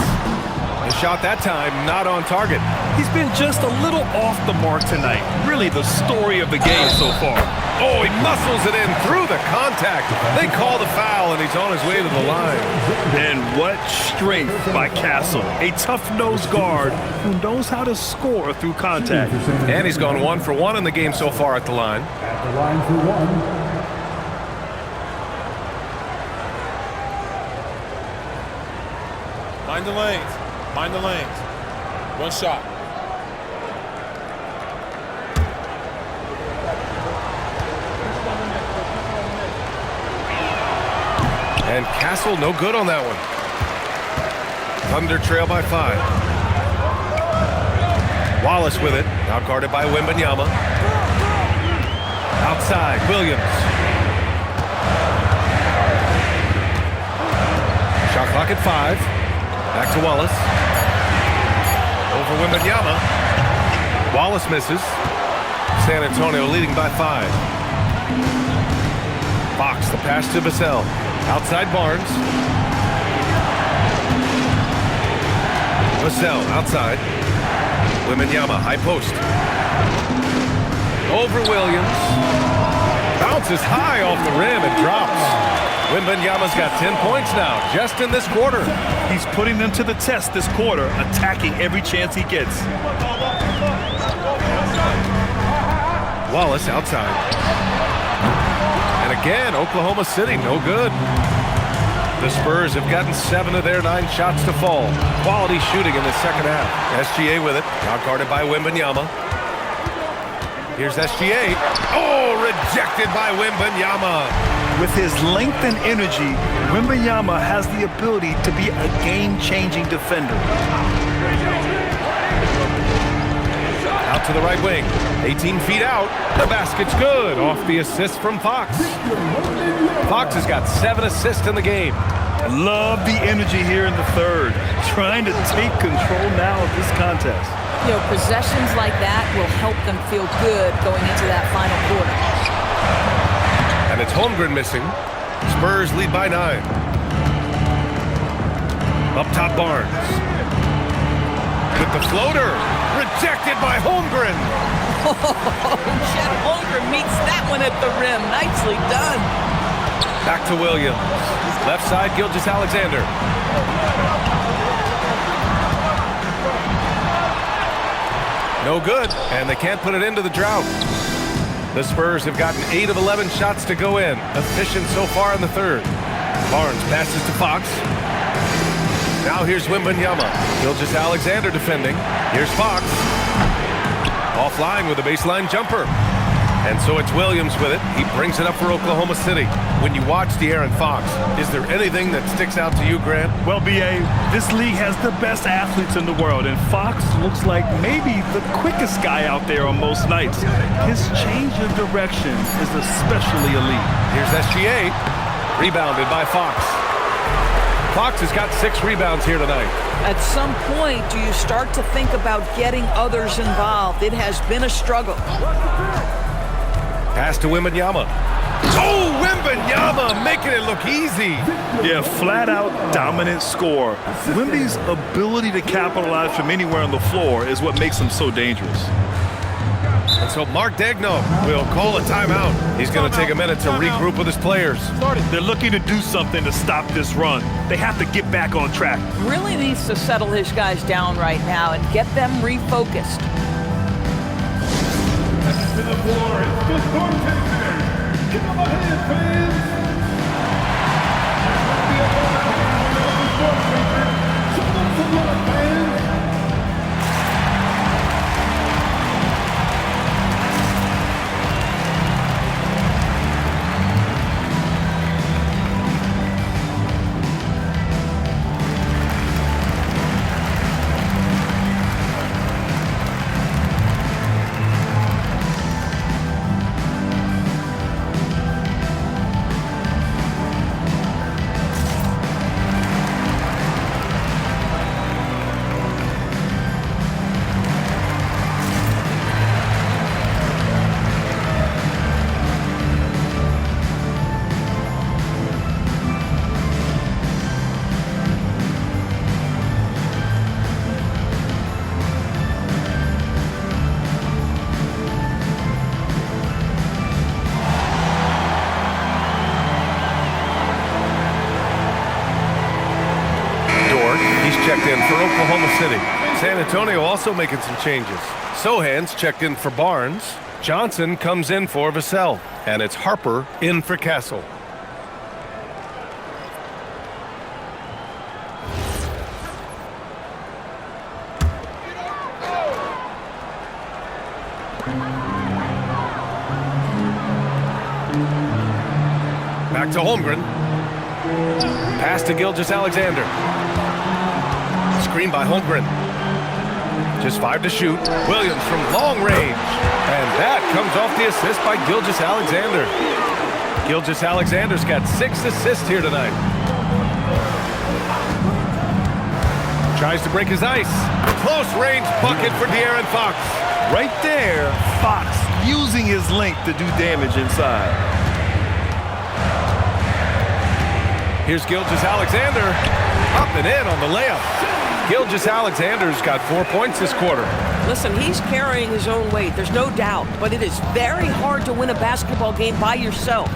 Speaker 1: The shot that time not on target.
Speaker 2: He's been just a little off the mark tonight. Really the story of the game so far.
Speaker 1: Oh, he muscles it in through the contact. They call the foul, and he's on his way to the line.
Speaker 2: And what strength by Castle. A tough-nosed guard who knows how to score through contact.
Speaker 1: And he's gone 1 for 1 in the game so far at the line.
Speaker 5: At the line for one.
Speaker 6: Mind the lanes. Mind the lanes. One shot.
Speaker 1: And Castle no good on that one. Thunder trail by 5. Wallace with it. Now guarded by Wembanyama. Outside, Williams. Shot clock at 5. Back to Wallace. Over Wembanyama. Wallace misses. San Antonio leading by 5. Fox, the pass to Vassell. Outside Barnes. Vassell outside. Wembanyama, high post. Over Williams. Bounces high off the rim and drops. Wembanyama's got 10 points now, just in this quarter.
Speaker 2: He's putting them to the test this quarter, attacking every chance he gets.
Speaker 1: Wallace outside. And again, Oklahoma City, no good. The Spurs have gotten 7 of their 9 shots to fall. Quality shooting in the second half. SGA with it, now guarded by Wembanyama. Here's SGA. Oh, rejected by Wembanyama.
Speaker 2: With his length and energy, Wembanyama has the ability to be a game-changing defender.
Speaker 1: Out to the right wing. 18 feet out. The basket's good. Off the assist from Fox. Fox has got 7 assists in the game.
Speaker 2: Love the energy here in the third. Trying to take control now of this contest.
Speaker 3: You know, possessions like that will help them feel good going into that final quarter.
Speaker 1: And it's Holmgren missing. Spurs lead by 9. Up top, Barnes. With the floater. Rejected by Holmgren.
Speaker 3: Chet Holmgren meets that one at the rim. Nicely done.
Speaker 1: Back to Williams. Left side, Gilgeous-Alexander. No good, and they can't put it into the drought. The Spurs have gotten 8 of 11 shots to go in. Efficient so far in the third. Barnes passes to Fox. Now here's Wembanyama. Gilgeous-Alexander defending. Here's Fox. Offline with a baseline jumper. And so it's Williams with it. He brings it up for Oklahoma City. When you watch De'Aaron Fox, is there anything that sticks out to you, Grant?
Speaker 2: Well, B.A., this league has the best athletes in the world, and Fox looks like maybe the quickest guy out there on most nights. His change of direction is especially elite.
Speaker 1: Here's SGA. Rebounded by Fox. Fox has got 6 rebounds here tonight.
Speaker 3: At some point, do you start to think about getting others involved? It has been a struggle.
Speaker 1: Pass to Wembanyama. Oh, Wembanyama making it look easy.
Speaker 2: Yeah, flat-out dominant score. Wemby's ability to capitalize from anywhere on the floor is what makes him so dangerous.
Speaker 1: And so Mark Daigneault will call a timeout. He's going to take a minute to regroup with his players.
Speaker 2: They're looking to do something to stop this run. They have to get back on track.
Speaker 3: Really needs to settle his guys down right now and get them refocused.
Speaker 5: To the floor, it's the score taker. Give him a hand, fans. The score taker. Show them some love, fans.
Speaker 1: checked in for Oklahoma City. San Antonio also making some changes. Sohan's checked in for Barnes. Johnson comes in for Vassell. And it's Harper in for Castle. Back to Holmgren. Pass to Gilgeous-Alexander. Screen by Holmgren. Just 5 to shoot. Williams from long range. And that comes off the assist by Gilgeous-Alexander. Gilgeous-Alexander's got 6 assists here tonight. Tries to break his ice. Close range bucket for De'Aaron Fox.
Speaker 2: Right there, Fox using his length to do damage inside.
Speaker 1: Here's Gilgeous-Alexander. Up and in on the layup. Gilgeous-Alexander's got 4 points this quarter.
Speaker 7: Listen, he's carrying his own weight, there's no doubt, but it is very hard to win a basketball game by yourself.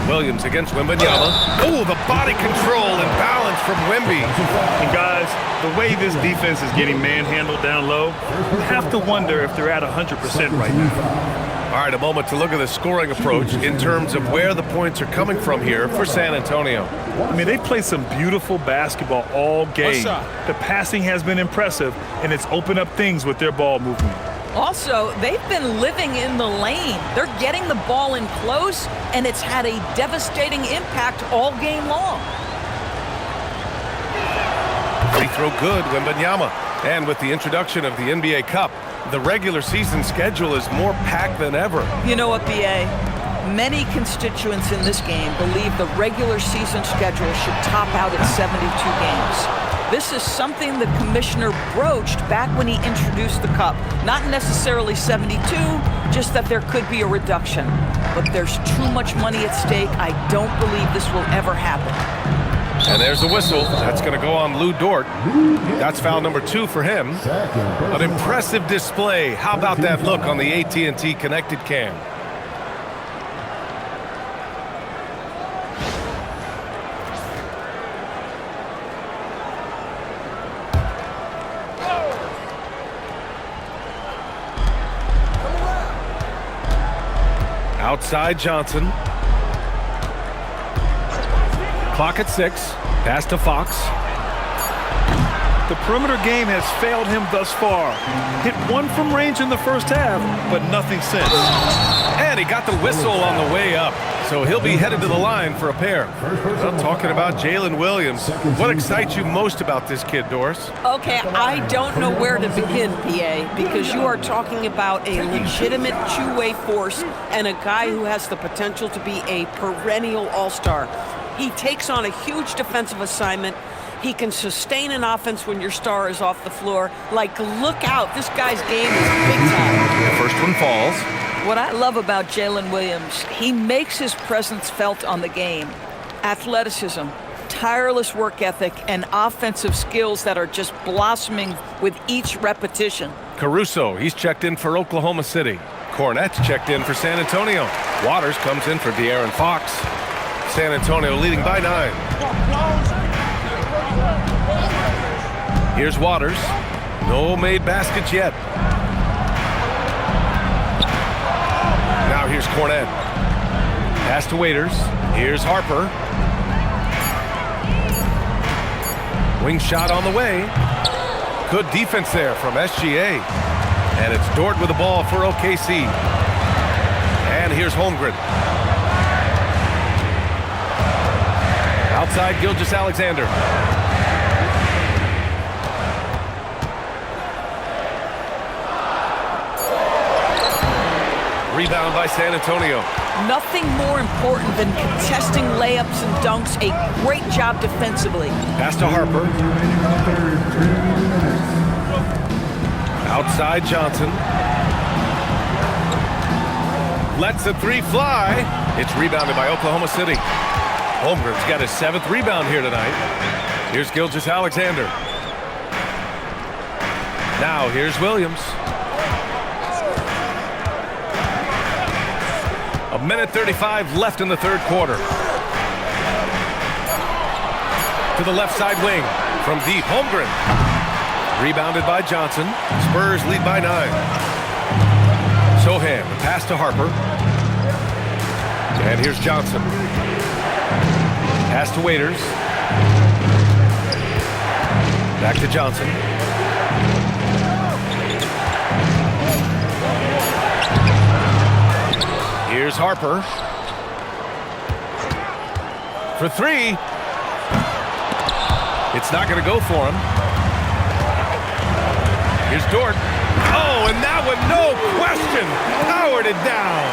Speaker 1: Williams against Wembanyama. Oh, the body control and balance from Wemby.
Speaker 2: And guys, the way this defense is getting manhandled down low, you have to wonder if they're at 100% right now.
Speaker 1: All right, a moment to look at the scoring approach in terms of where the points are coming from here for San Antonio.
Speaker 2: I mean, they played some beautiful basketball all game. The passing has been impressive, and it's opened up things with their ball movement.
Speaker 3: Also, they've been living in the lane. They're getting the ball in close, and it's had a devastating impact all game long.
Speaker 1: Free throw good, Wembanyama. And with the introduction of the NBA Cup, the regular season schedule is more packed than ever.
Speaker 3: You know what, BA? Many constituents in this game believe the regular season schedule should top out at 72 games. This is something the commissioner broached back when he introduced the Cup. Not necessarily 72, just that there could be a reduction. But there's too much money at stake. I don't believe this will ever happen.
Speaker 1: And there's the whistle. That's going to go on Lou Dort. That's foul number 2 for him. An impressive display. How about that look on the AT&T connected cam? Outside Johnson. Clock at 6. Pass to Fox.
Speaker 2: The perimeter game has failed him thus far. Hit 1 from range in the first half, but nothing since.
Speaker 1: And he got the whistle on the way up. So he'll be headed to the line for a pair. Well, talking about Jalen Williams. What excites you most about this kid, Doris?
Speaker 7: Okay, I don't know where to begin, PA, because you are talking about a legitimate two-way force and a guy who has the potential to be a perennial all-star. He takes on a huge defensive assignment. He can sustain an offense when your star is off the floor. Like, look out. This guy's game is big time.
Speaker 1: The first one falls.
Speaker 3: What I love about Jalen Williams, he makes his presence felt on the game. Athleticism, tireless work ethic, and offensive skills that are just blossoming with each repetition.
Speaker 1: Caruso, he's checked in for Oklahoma City. Cornette's checked in for San Antonio. Waters comes in for De'Aaron Fox. San Antonio leading by 9. Here's Waters. No made baskets yet. Now here's Cornette. Pass to Waiters. Here's Harper. Wing shot on the way. Good defense there from SGA. And it's Dort with the ball for OKC. And here's Holmgren. Outside Gilgeous-Alexander. Rebound by San Antonio.
Speaker 3: Nothing more important than contesting layups and dunks. A great job defensively.
Speaker 1: Pass to Harper. Outside Johnson. Lets the 3 fly. It's rebounded by Oklahoma City. Holmgren's got his 7th rebound here tonight. Here's Gilgeous-Alexander. Now here's Williams. A minute 35 left in the third quarter. to the left side wing. From deep, Holmgren. Rebounded by Johnson. Spurs lead by 9. Sohan, the pass to Harper. And here's Johnson. Pass to Waiters. Back to Johnson. Here's Harper. For 3. It's not going to go for him. Here's Dort. Oh, and that one, no question, powered it down.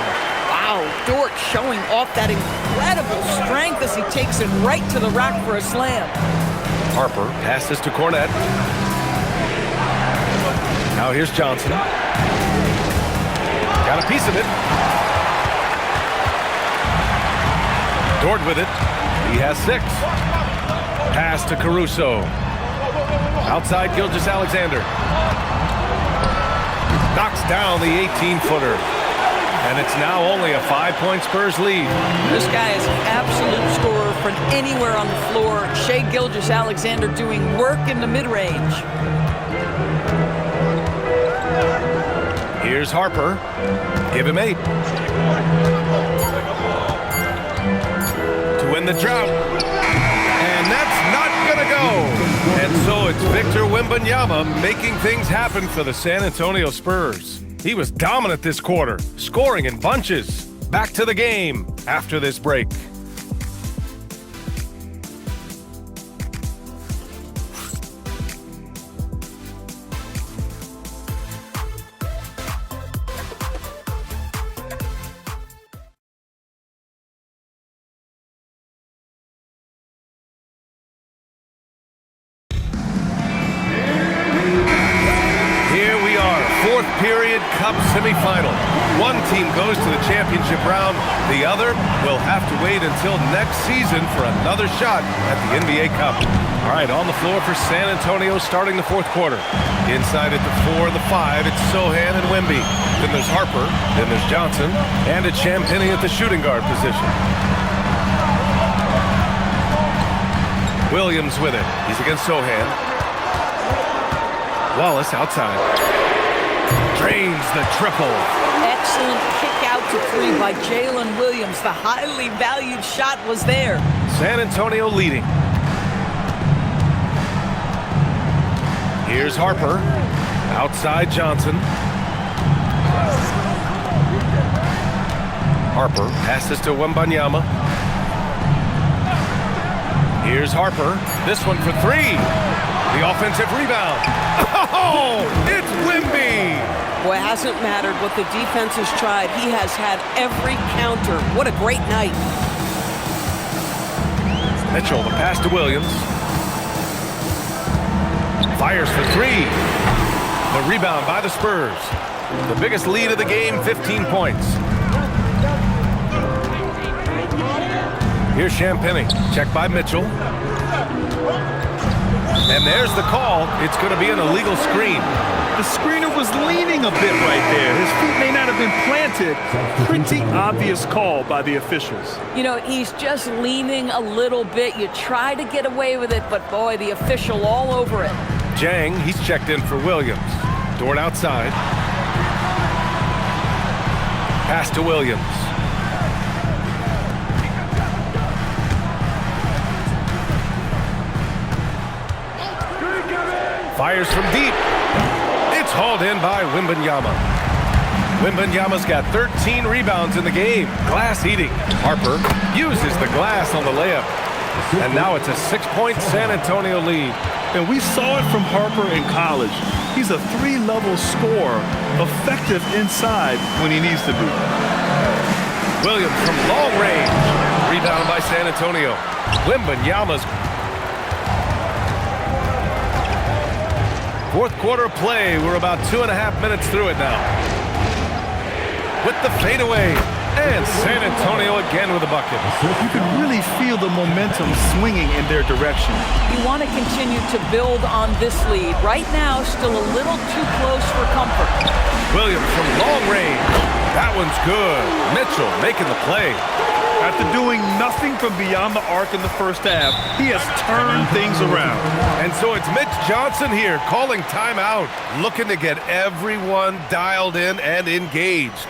Speaker 3: Wow, Dort showing off that incredible strength as he takes it right to the rack for a slam.
Speaker 1: Harper passes to Cornette. Now here's Johnson. Got a piece of it. Dort with it. He has 6. Pass to Caruso. Outside Gilgeous-Alexander. Knocks down the 18-footer. And it's now only a 5-point Spurs lead.
Speaker 3: This guy is an absolute scorer from anywhere on the floor. Shai Gilgeous-Alexander doing work in the mid-range.
Speaker 1: Here's Harper. Give him 8. To win the drought. And that's not going to go. And so it's Victor Wembanyama making things happen for the San Antonio Spurs. He was dominant this quarter, scoring in bunches. Back to the game after this break. Period Cup semifinal. One team goes to the championship round. The other will have to wait until next season for another shot at the NBA Cup. All right, on the floor for San Antonio starting the 4th quarter. Inside at the 4, the 5, it's Sohan and Wemby. Then there's Harper, then there's Johnson, and it's Champagnie at the shooting guard position. Williams with it. He's against Sohan. Wallace outside. Drains the triple.
Speaker 3: Excellent kick out to 3 by Jalen Williams. The highly valued shot was there.
Speaker 1: San Antonio leading. Here's Harper. Outside Johnson. Harper passes to Wembanyama. Here's Harper. This one for 3. The offensive rebound. Oh, it's Wemby.
Speaker 7: Boy, it hasn't mattered what the defense has tried. He has had every counter. What a great night.
Speaker 1: Mitchell, the pass to Williams. Fires for 3. The rebound by the Spurs. The biggest lead of the game, 15 points. Here's Champagnie. Check by Mitchell. And there's the call. It's going to be an illegal screen.
Speaker 2: The screener was leaning a bit right there. His feet may not have been planted. Pretty obvious call by the officials.
Speaker 3: You know, he's just leaning a little bit. You try to get away with it, but boy, the official all over it.
Speaker 1: Jang, he's checked in for Williams. Dort outside. Pass to Williams. Fires from deep. It's hauled in by Wembanyama. Wembanyama's got 13 rebounds in the game. Glass eating. Harper uses the glass on the layup. And now it's a 6-point San Antonio lead.
Speaker 2: And we saw it from Harper in college. He's a 3-level scorer, effective inside when he needs to be.
Speaker 1: Williams from long range. Rebound by San Antonio. Wembanyama's 4th quarter play. We're about 2.5 minutes through it now. With the fadeaway. And San Antonio again with a bucket.
Speaker 2: You can really feel the momentum swinging in their direction.
Speaker 3: You want to continue to build on this lead. Right now, still a little too close for comfort.
Speaker 1: Williams from long range. That one's good. Mitchell making the play.
Speaker 2: After doing nothing from beyond the arc in the first half, he has turned things around.
Speaker 1: And so it's Mitch Johnson here calling timeout, looking to get everyone dialed in and engaged.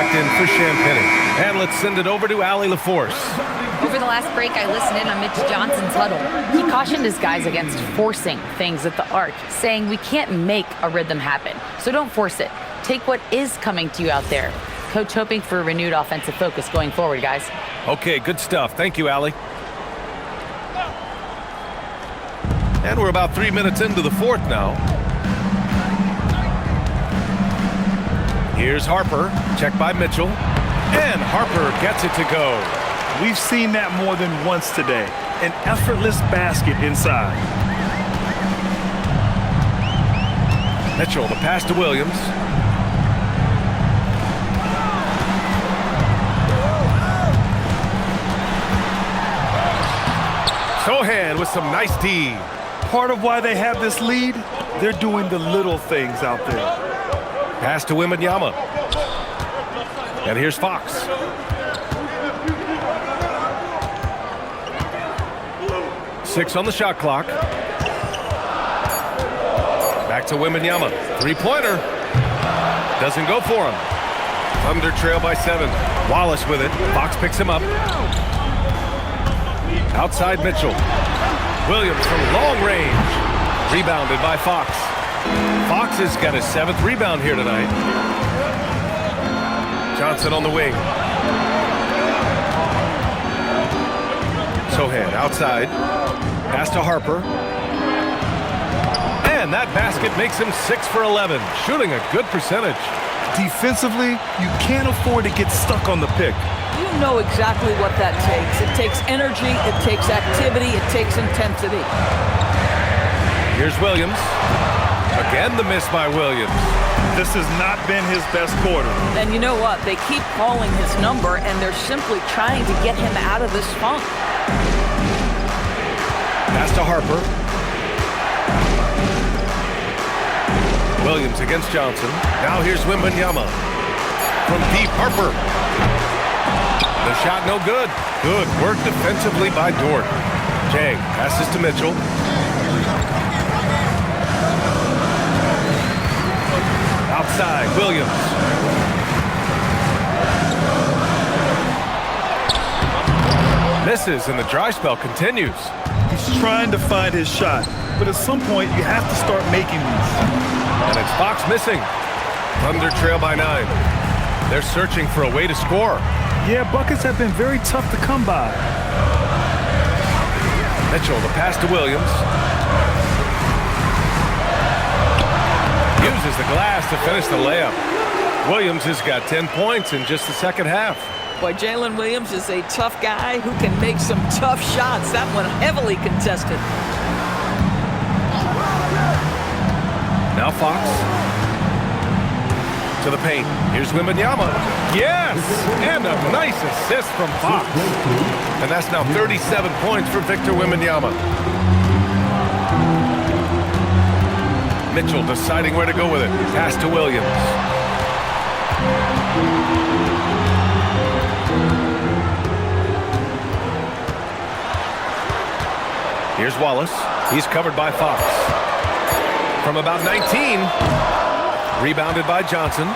Speaker 1: In for Champagne. And let's send it over to Allie LaForce.
Speaker 4: Over the last break, I listened in on Mitch Johnson's huddle. He cautioned his guys against forcing things at the arc, saying we can't make a rhythm happen, so don't force it. Take what is coming to you out there. Coach hoping for a renewed offensive focus going forward, guys.
Speaker 1: Okay, good stuff. Thank you, Allie. And we're about 3 minutes into the fourth now. Here's Harper, checked by Mitchell, and Harper gets it to go.
Speaker 2: We've seen that more than once today. An effortless basket inside.
Speaker 1: Mitchell, the pass to Williams. Sohan with some nice D.
Speaker 2: Part of why they have this lead, they're doing the little things out there.
Speaker 1: Pass to Wembanyama. And here's Fox. Six on the shot clock. Back to Wembanyama. Three-pointer. Doesn't go for him. Thunder trail by 7. Wallace with it. Fox picks him up. Outside Mitchell. Williams from long range. Rebounded by Fox. Fox has got his 7th rebound here tonight. Johnson on the wing. Sohan outside. Pass to Harper. And that basket makes him 6 for 11, shooting a good percentage.
Speaker 2: Defensively, you can't afford to get stuck on the pick.
Speaker 3: You know exactly what that takes. It takes energy, it takes activity, it takes intensity.
Speaker 1: Here's Williams. Again, the miss by Williams.
Speaker 2: This has not been his best quarter.
Speaker 3: And you know what? They keep calling his number, and they're simply trying to get him out of this funk.
Speaker 1: Pass to Harper. Williams against Johnson. Now here's Wembanyama. From deep, Harper. The shot no good. Good work defensively by Dort. Jang passes to Mitchell. Outside, Williams. Misses, and the dry spell continues.
Speaker 2: He's trying to find his shot, but at some point, you have to start making these.
Speaker 1: And it's Fox missing. Thunder trail by 9. They're searching for a way to score.
Speaker 2: Yeah, buckets have been very tough to come by.
Speaker 1: Mitchell, the pass to Williams. Uses the glass to finish the layup. Williams has got 10 points in just the second half.
Speaker 3: Boy, Jalen Williams is a tough guy who can make some tough shots. That one heavily contested.
Speaker 1: Now Fox. To the paint. Here's Wembanyama. Yes! And a nice assist from Fox. And that's now 37 points for Victor Wembanyama. Mitchell deciding where to go with it. Pass to Williams. Here's Wallace. He's covered by Fox. From about 19. Rebounded by Johnson.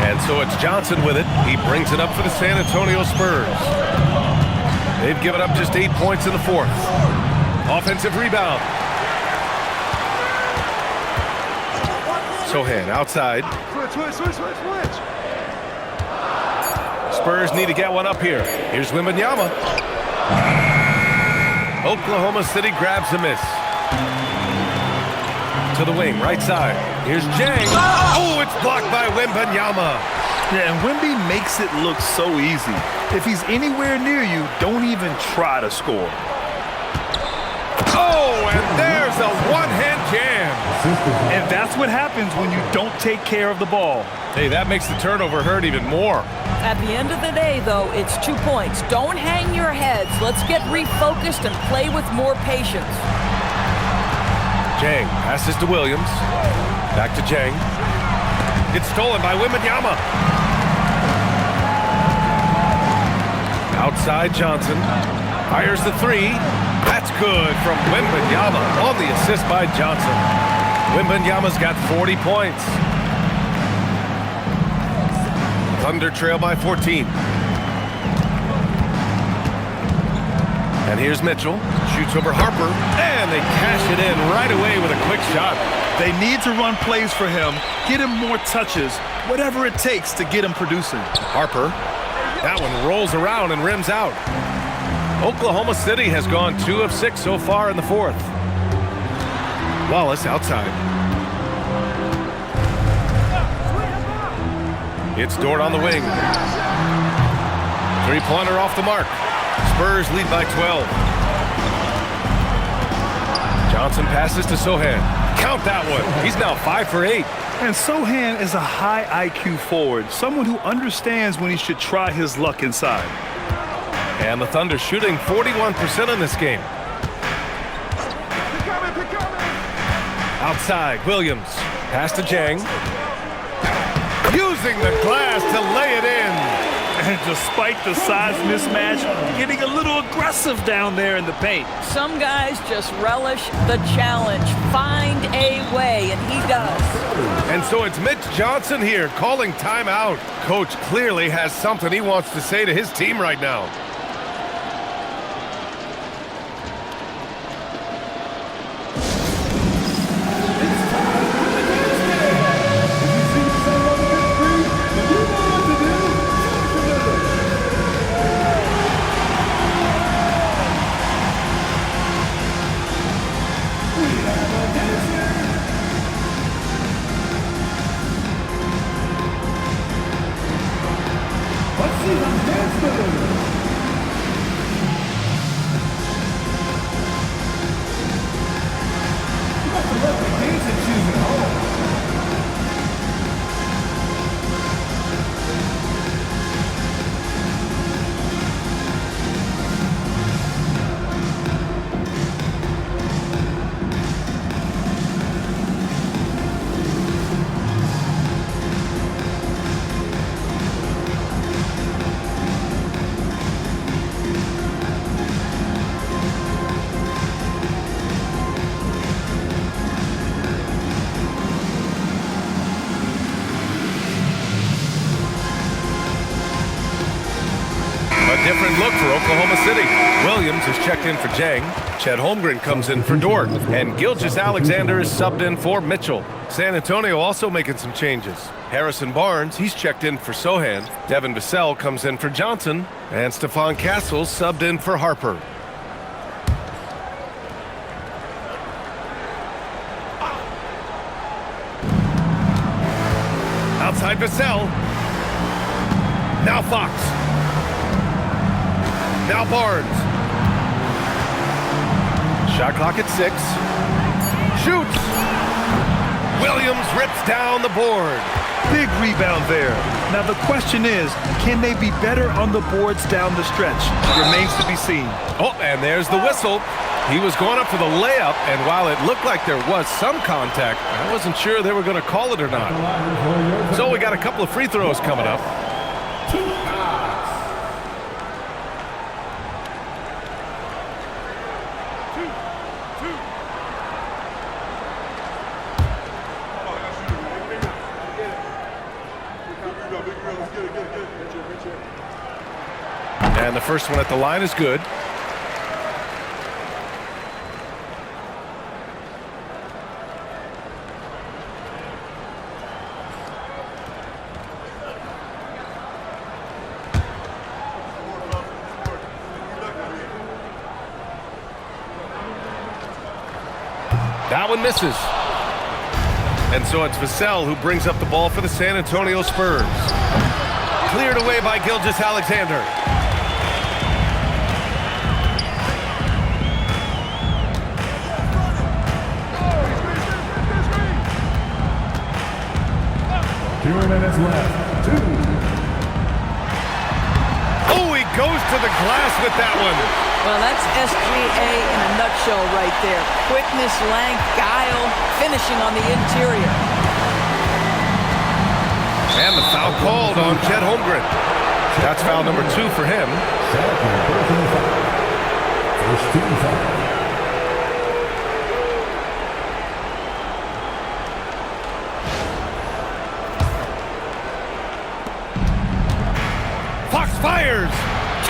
Speaker 1: And so it's Johnson with it. He brings it up for the San Antonio Spurs. They've given up just 8 points in the fourth. Offensive rebound. Sohan outside. Switch. Spurs need to get one up here. Here's Wembanyama. Oklahoma City grabs a miss. To the wing, right side. Here's Jang. Oh, it's blocked by Wembanyama.
Speaker 2: Yeah, and Wemby makes it look so easy. If he's anywhere near you, don't even try to score.
Speaker 1: Oh, and there's a one-hand jam.
Speaker 2: And that's what happens when you don't take care of the ball.
Speaker 1: Hey, that makes the turnover hurt even more.
Speaker 3: At the end of the day, though, it's 2 points. Don't hang your heads. Let's get refocused and play with more patience.
Speaker 1: Jang passes to Williams. Back to Jang. It's stolen by Wembanyama. Outside Johnson. Fires the three. That's good from Wembanyama on the assist by Johnson. Wembanyama's got 40 points. Thunder trail by 14. And here's Mitchell. Shoots over Harper. And they cash it in right away with a quick shot.
Speaker 2: They need to run plays for him, get him more touches, whatever it takes to get him producing.
Speaker 1: Harper. That one rolls around and rims out. Oklahoma City has gone 2 of 6 so far in the fourth. Wallace outside. It's Dort on the wing. Three-pointer off the mark. Spurs lead by 12. Johnson passes to Sohan. Count that one. He's now 5 for 8.
Speaker 2: And Sohan is a high IQ forward, someone who understands when he should try his luck inside.
Speaker 1: And the Thunder shooting 41% in this game. Outside, Williams. Pass to Jang. Using the glass to lay it in.
Speaker 2: And despite the size mismatch, getting a little aggressive down there in the paint.
Speaker 3: Some guys just relish the challenge. Find a way, and he does.
Speaker 1: And so it's Mitch Johnson here calling timeout. Coach clearly has something he wants to say to his team right now. Different look for Oklahoma City. Williams is checked in for Jang. Chet Holmgren comes in for Dort. And Gilgeous-Alexander is subbed in for Mitchell. San Antonio also making some changes. Harrison Barnes, he's checked in for Sohan. Devin Vassell comes in for Johnson. And Stephon Castles subbed in for Harper. Outside Vassell. Now Fox. Now Barnes. Shot clock at 6. Shoots. Williams rips down the board.
Speaker 2: Big rebound there. Now the question is, can they be better on the boards down the stretch? Remains to be seen.
Speaker 1: Oh, and there's the whistle. He was going up for the layup, and while it looked like there was some contact, I wasn't sure they were going to call it or not. So we got a couple of free throws coming up. And the first one at the line is good. That one misses. And so it's Vassell who brings up the ball for the San Antonio Spurs. Cleared away by Gilgeous-Alexander.
Speaker 5: Minutes left. 2.
Speaker 1: Oh, he goes to the glass with that one.
Speaker 3: Well, that's SGA in a nutshell right there. Quickness, length, guile, finishing on the interior.
Speaker 1: And the foul called on Chet Holmgren. That's foul number 2 for him.
Speaker 5: First team foul.
Speaker 1: Fires!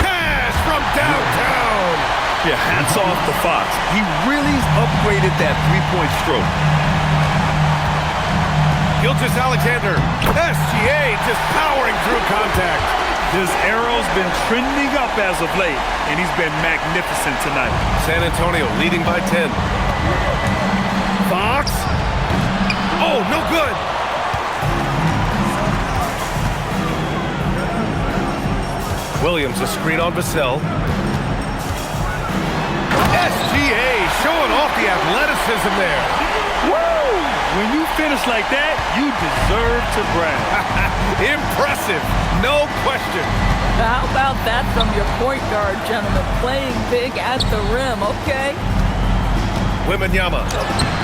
Speaker 1: Cash from downtown!
Speaker 2: Yeah, hats off to Fox. He really upgraded that three-point stroke.
Speaker 1: Gilgeous-Alexander. SGA just powering through contact.
Speaker 2: His arrow's been trending up as of late, and he's been magnificent tonight.
Speaker 1: San Antonio leading by 10. Fox. Oh, no good. Williams, a screen on Vassell. SGA showing off the athleticism there.
Speaker 2: Woo! When you finish like that, you deserve to brag.
Speaker 1: Impressive, no question.
Speaker 3: How about that from your point guard, gentlemen? Playing big at the rim, okay?
Speaker 1: Wembanyama.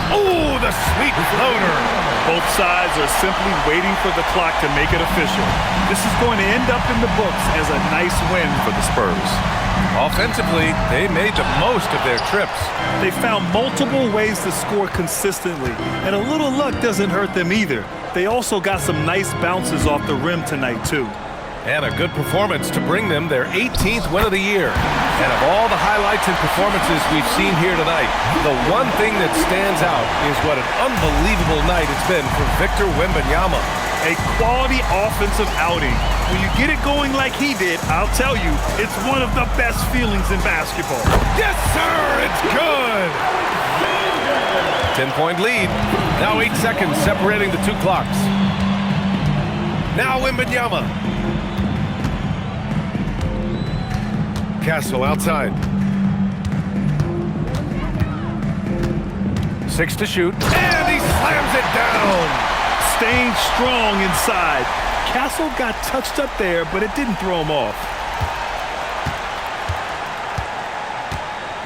Speaker 1: Oh, the sweet floater.
Speaker 2: Both sides are simply waiting for the clock to make it official. This is going to end up in the books as a nice win for the Spurs.
Speaker 1: Offensively, they made the most of their trips.
Speaker 2: They found multiple ways to score consistently, and a little luck doesn't hurt them either. They also got some nice bounces off the rim tonight, too.
Speaker 1: And a good performance to bring them their 18th win of the year. And of all the highlights and performances we've seen here tonight, the one thing that stands out is what an unbelievable night it's been for Victor Wembanyama.
Speaker 2: A quality offensive outing. When you get it going like he did, I'll tell you, it's one of the best feelings in basketball.
Speaker 1: Yes, sir, it's good! 10-point lead. Now 8 seconds separating the two clocks. Now Wembanyama. Castle outside. 6 to shoot. And he slams it down!
Speaker 2: Staying strong inside. Castle got touched up there, but it didn't throw him off.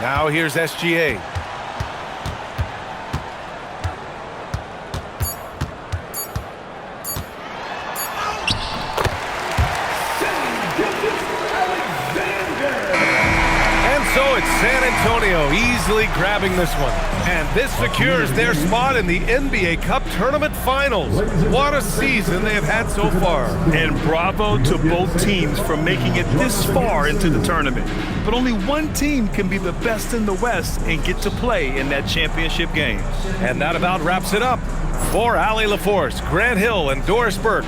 Speaker 1: Now here's SGA. So it's San Antonio easily grabbing this one. And this secures their spot in the NBA Cup Tournament Finals. What a season they have had so far.
Speaker 2: And bravo to both teams for making it this far into the tournament. But only one team can be the best in the West and get to play in that championship game.
Speaker 1: And that about wraps it up. For Allie LaForce, Grant Hill, and Doris Burke,